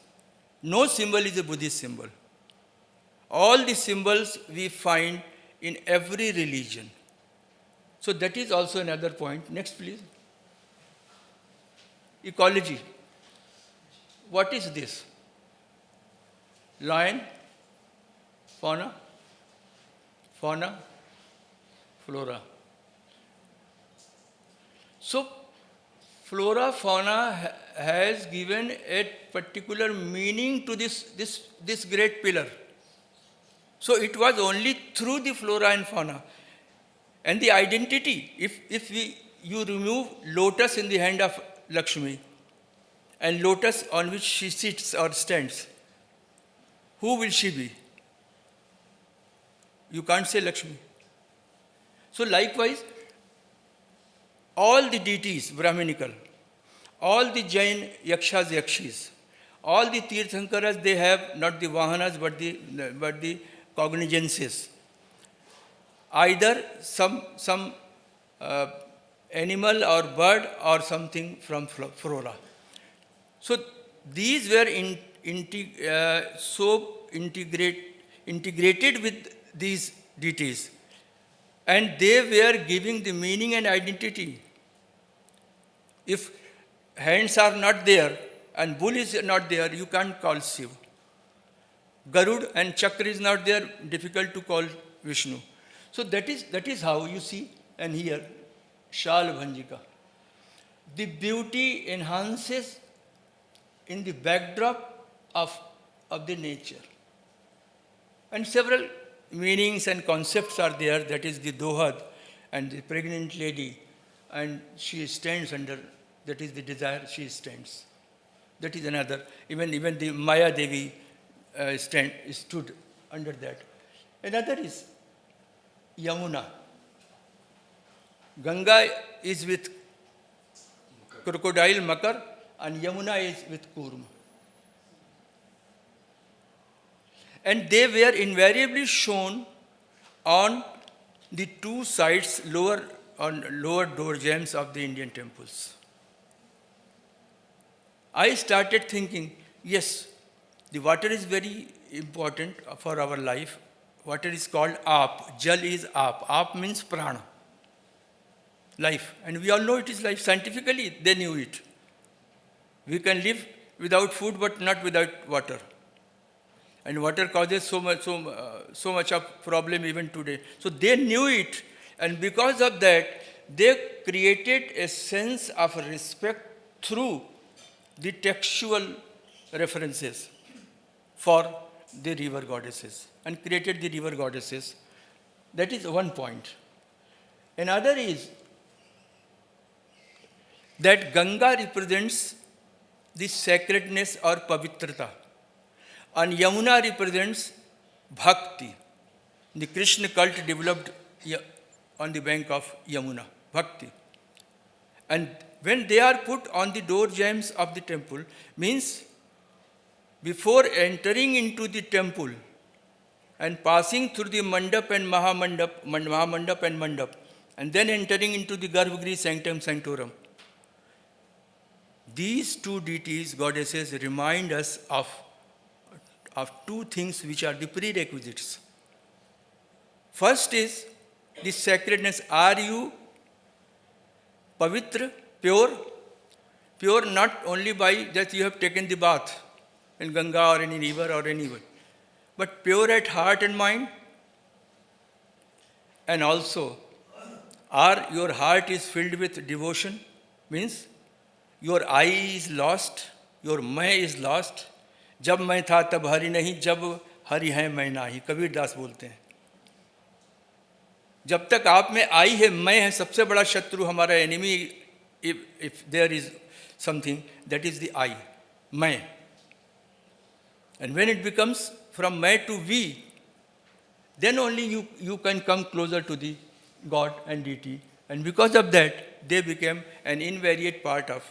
No symbol is a Buddhist symbol. All the symbols we find in every religion. So that is also another point. Next, please. Ecology. What is this? Lion, fauna, flora. So flora, fauna has given a particular meaning to this great pillar. So it was only through the flora and fauna. And the identity, if you remove lotus in the hand of Lakshmi and lotus on which she sits or stands, who will she be? You can't say Lakshmi. So likewise, all the deities, Brahminical, all the Jain Yakshas, Yakshis, all the Tirthankaras, they have not the Vahanas but the cognizances. Either some animal or bird or something from flora. So these were integrated with these deities, and they were giving the meaning and identity. If hands are not there and bull is not there, you can't call Shiva. Garud and Chakra is not there, difficult to call Vishnu. So that is how you see, and here, Shal Bhanjika. The beauty enhances in the backdrop of the nature. And several meanings and concepts are there, that is the Dohad and the pregnant lady, and she stands under, that is the desire, she stands. That is another. Even the Maya Devi stood under that. Another is Yamuna. Ganga is with crocodile Makar and Yamuna is with Kurma. And they were invariably shown on the two sides, lower door jambs of the Indian temples. I started thinking, yes, the water is very important for our life. Water is called Aap. Jal is Aap. Aap means prana, life. And we all know it is life. Scientifically, they knew it. We can live without food, but not without water. And water causes so much of problem even today. So they knew it. And because of that, they created a sense of respect through the textual references for the river goddesses, and created the river goddesses. That is one point. Another is that Ganga represents the sacredness or pavitrata, and Yamuna represents bhakti. The Krishna cult developed on the bank of Yamuna, bhakti. And when they are put on the door jambs of the temple, means before entering into the temple and passing through the mandap and mahamandap and mandap, and then entering into the Garbhagriha sanctum sanctorum, these two deities, goddesses, remind us of two things which are the prerequisites. First is the sacredness. Are you pavitra, pure? Pure not only by that you have taken the bath in Ganga or any river or anywhere, but pure at heart and mind. And also, your heart is filled with devotion, means your I is lost, your may is lost, जब मैं था तब हरि नहीं, जब हरि है मैं नाही, कबीर दास बोलते हैं। जब तक आप में आई है, मैं है सबसे बड़ा शत्रु, हमारा enemy, if there is something, that is the I, मैं. And when it becomes from मैं to we, then only you can come closer to the God and deity. And because of that, they became an invariant part of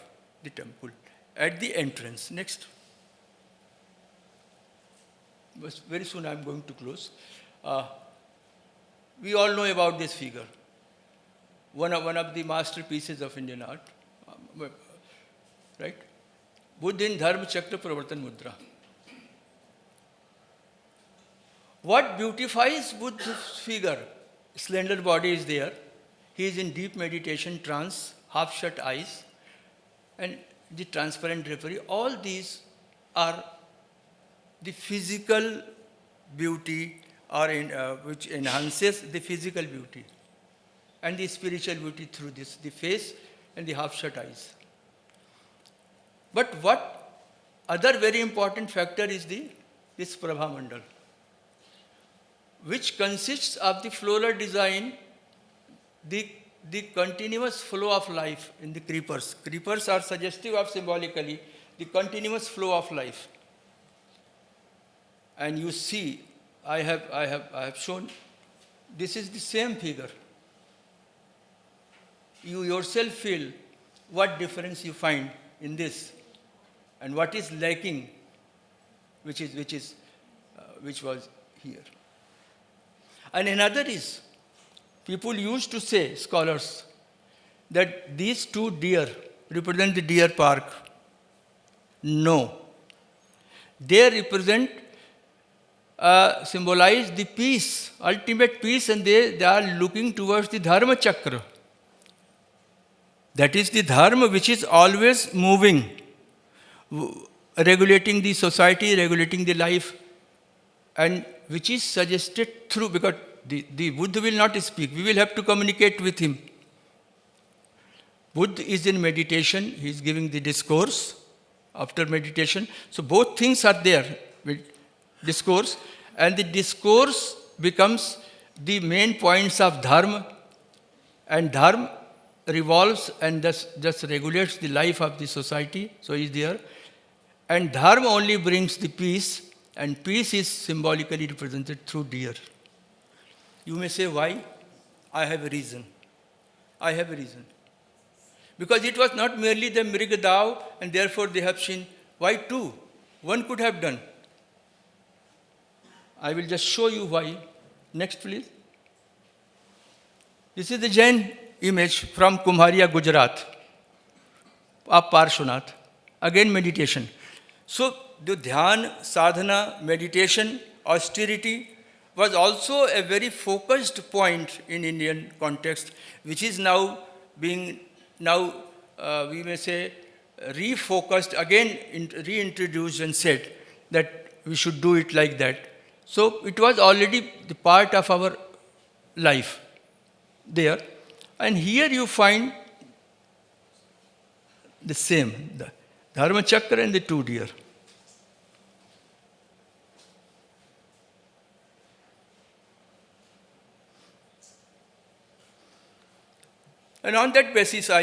the temple at the entrance. Next. Very soon I am going to close. We all know about this figure. One of the masterpieces of Indian art. Right? Buddha in Dharma Chakra Pravartan Mudra. What beautifies Buddha's figure? Slender body is there. He is in deep meditation trance, half-shut eyes, and the transparent drapery. All these are the physical beauty, or which enhances the physical beauty and the spiritual beauty through this, the face and the half-shut eyes. But what other very important factor is this Prabha Mandal, which consists of the floral design, the continuous flow of life in the creepers. Creepers are suggestive of symbolically the continuous flow of life. And you see, I have shown, this is the same figure. You yourself feel what difference you find in this, and what is lacking, which was here. And another is, people used to say, scholars, that these two deer represent the deer park. No. They represent, symbolize the peace, ultimate peace, and they are looking towards the Dharma Chakra. That is the Dharma which is always moving, regulating the society, regulating the life, and which is suggested through, because the Buddha will not speak, we will have to communicate with him. Buddha is in meditation, he is giving the discourse after meditation. So both things are there, discourse, and the discourse becomes the main points of Dharma, and Dharma revolves and just regulates the life of the society, so is there. And Dharma only brings the peace, and peace is symbolically represented through deer. You may say, why? I have a reason. I have a reason. Because it was not merely the Mrigadao, and therefore they have seen. Why two? One could have done. I will just show you why. Next, please. This is the Jain image from Kumharia, Gujarat, of Parshvanath. Again, meditation. So, the dhyan, sadhana, meditation, austerity was also a very focused point in Indian context, which is now being, we may say, refocused, again reintroduced and said that we should do it like that. So, it was already the part of our life there. And here you find the same, the Dharma Chakra and the two deer. And on that basis, I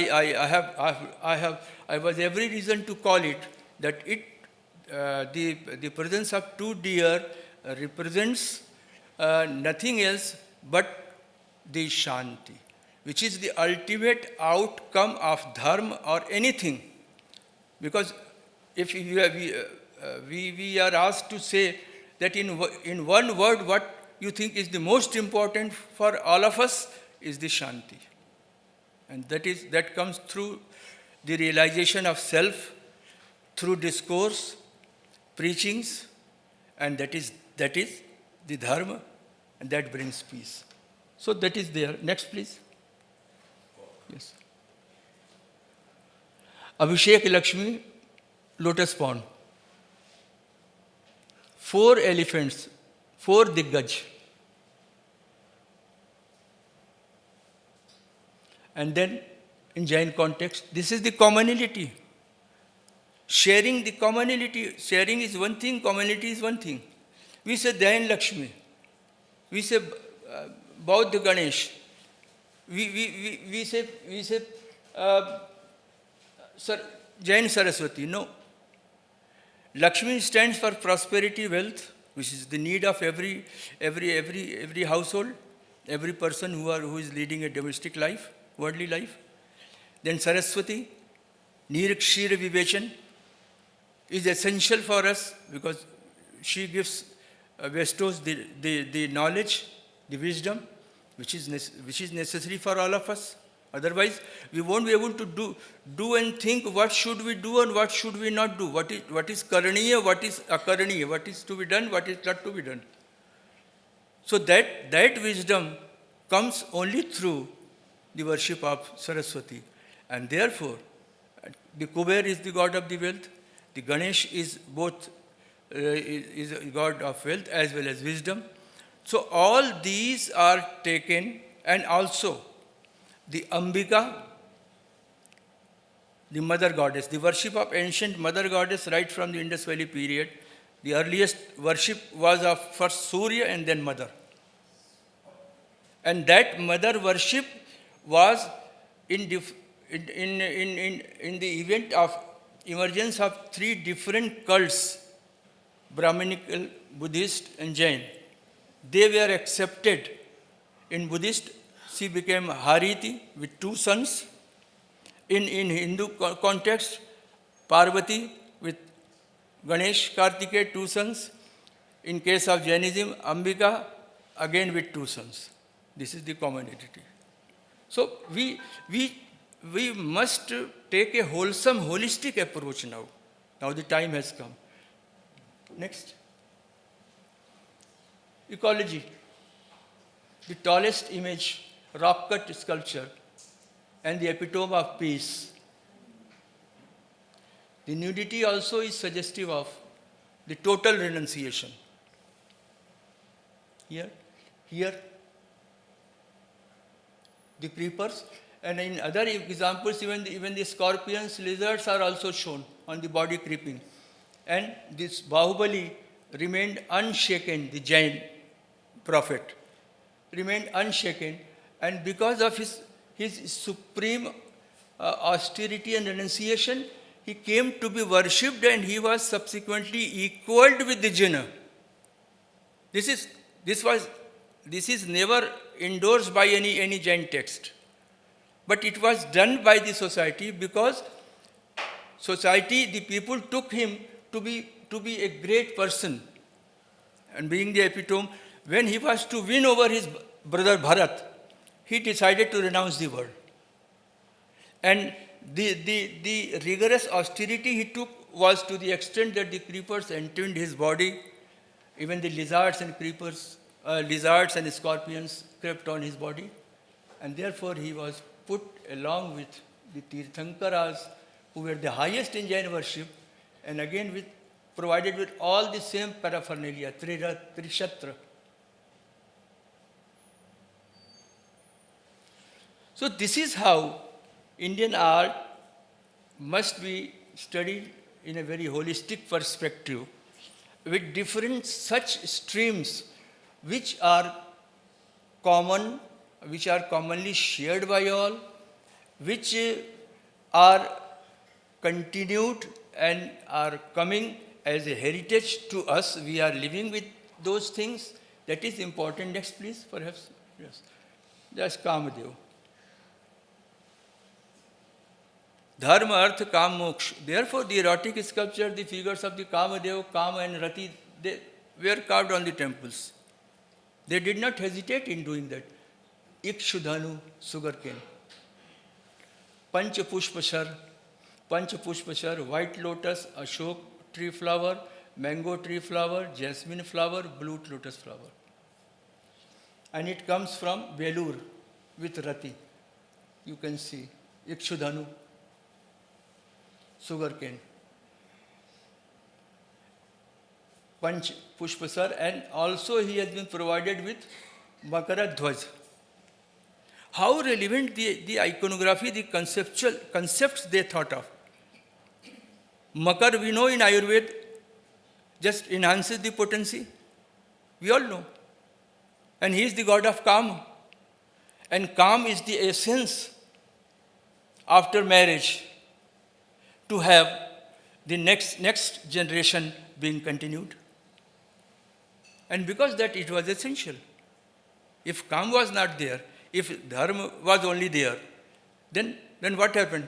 was every reason to call it that the presence of two deer represents nothing else but the Shanti, which is the ultimate outcome of Dharma or anything. Because if we are asked to say that in one word what you think is the most important for all of us is the Shanti. And that comes through the realization of self, through discourse, preachings, and that is the Dharma, and that brings peace. So that is there. Next, please. Yes. Abhishek Lakshmi, lotus pond. 4 elephants, 4 Diggaj. And then, in Jain context, this is the commonality. Sharing the commonality, sharing is one thing, commonality is one thing. We say Dayan Lakshmi. We say Bauddha Ganesh. We say Jain Saraswati. No. Lakshmi stands for prosperity, wealth, which is the need of every household, every person who is leading a domestic life, worldly life. Then Saraswati, Nirikshira Vivechan, is essential for us because she bestows the knowledge, the wisdom, which is necessary for all of us. Otherwise, we won't be able to do and think what should we do and what should we not do. What is karaniya, what is akaraniya, what is to be done, what is not to be done. So that wisdom comes only through the worship of Saraswati. And therefore, the Kuber is the god of the wealth. The Ganesh is both is a god of wealth as well as wisdom. So all these are taken, and also the Ambika, the mother goddess, the worship of ancient mother goddess right from the Indus Valley period. The earliest worship was of first Surya and then mother. And that mother worship was in the event of emergence of three different cults, Brahminical, Buddhist and Jain. They were accepted. In Buddhist, she became Hariti with two sons. In Hindu context, Parvati with Ganesh, Kartikeya, two sons. In case of Jainism, Ambika, again with two sons. This is the commonality. So we must take a wholesome, holistic approach now. Now the time has come. Next. Ecology. The tallest image, rock-cut sculpture, and the epitome of peace. The nudity also is suggestive of the total renunciation. Here, the creepers, and in other examples, even the scorpions, lizards are also shown on the body creeping. And this Bahubali remained unshaken, the Jain prophet, remained unshaken, and because of his supreme austerity and renunciation, he came to be worshipped and he was subsequently equaled with the jinn. This is never endorsed by any Jain text. But it was done by the society because society, the people took him to be a great person. And being the epitome, when he was to win over his brother Bharat, he decided to renounce the world. And the rigorous austerity he took was to the extent that the creepers entered his body. Even the lizards and scorpions crept on his body. And therefore he was put along with the Tirthankaras, who were the highest in Jain worship, and again provided with all the same paraphernalia, Trishatra. So this is how Indian art must be studied in a very holistic perspective, with different such streams which are common, which are commonly shared by all, which are continued and are coming as a heritage to us. We are living with those things. That is important. Next, please, perhaps. Yes. That's Kamadev. Dharma, Artha, Kam, Moksha. Therefore, the erotic sculpture, the figures of the Kamadev, Kama and Rati, they were carved on the temples. They did not hesitate in doing that. Ikshudhanu, sugarcane. Panchapushpashar, white lotus, ashok tree flower, mango tree flower, jasmine flower, blue lotus flower. And it comes from Belur with Rati. You can see Ikshudhanu, sugarcane. Panch Pushpasar, and also he has been provided with Makara Dhwaj. How relevant the iconography, the concepts they thought of. Makar, we know in Ayurveda, just enhances the potency. We all know. And he is the god of Kama. And Kama is the essence after marriage to have the next generation being continued. And because that it was essential. If Kama was not there, if Dharma was only there, then what happened?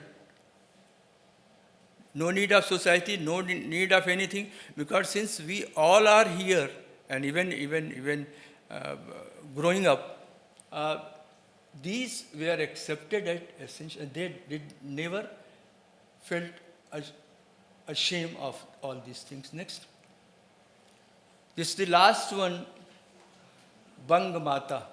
No need of society, no need of anything, because since we all are here, and even growing up, these were accepted as essential. They did never felt ashamed of all these things. Next. This is the last one, Bang Mata,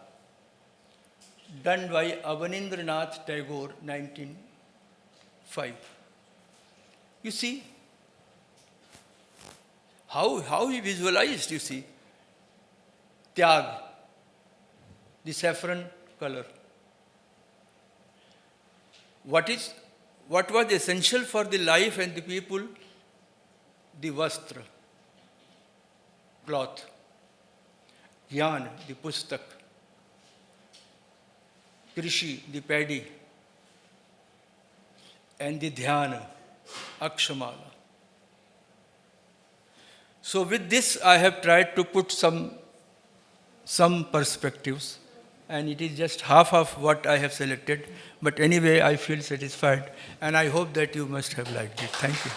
done by Abanindranath Tagore, 1905. You see how he visualized, you see, Tyag, the saffron color. What was essential for the life and the people? The vastra, cloth, Gyan, the pustak, Krishi, the paddy, and the dhyana, Akshamala. So with this, I have tried to put some perspectives, and it is just half of what I have selected. But anyway, I feel satisfied, and I hope that you must have liked it. Thank you.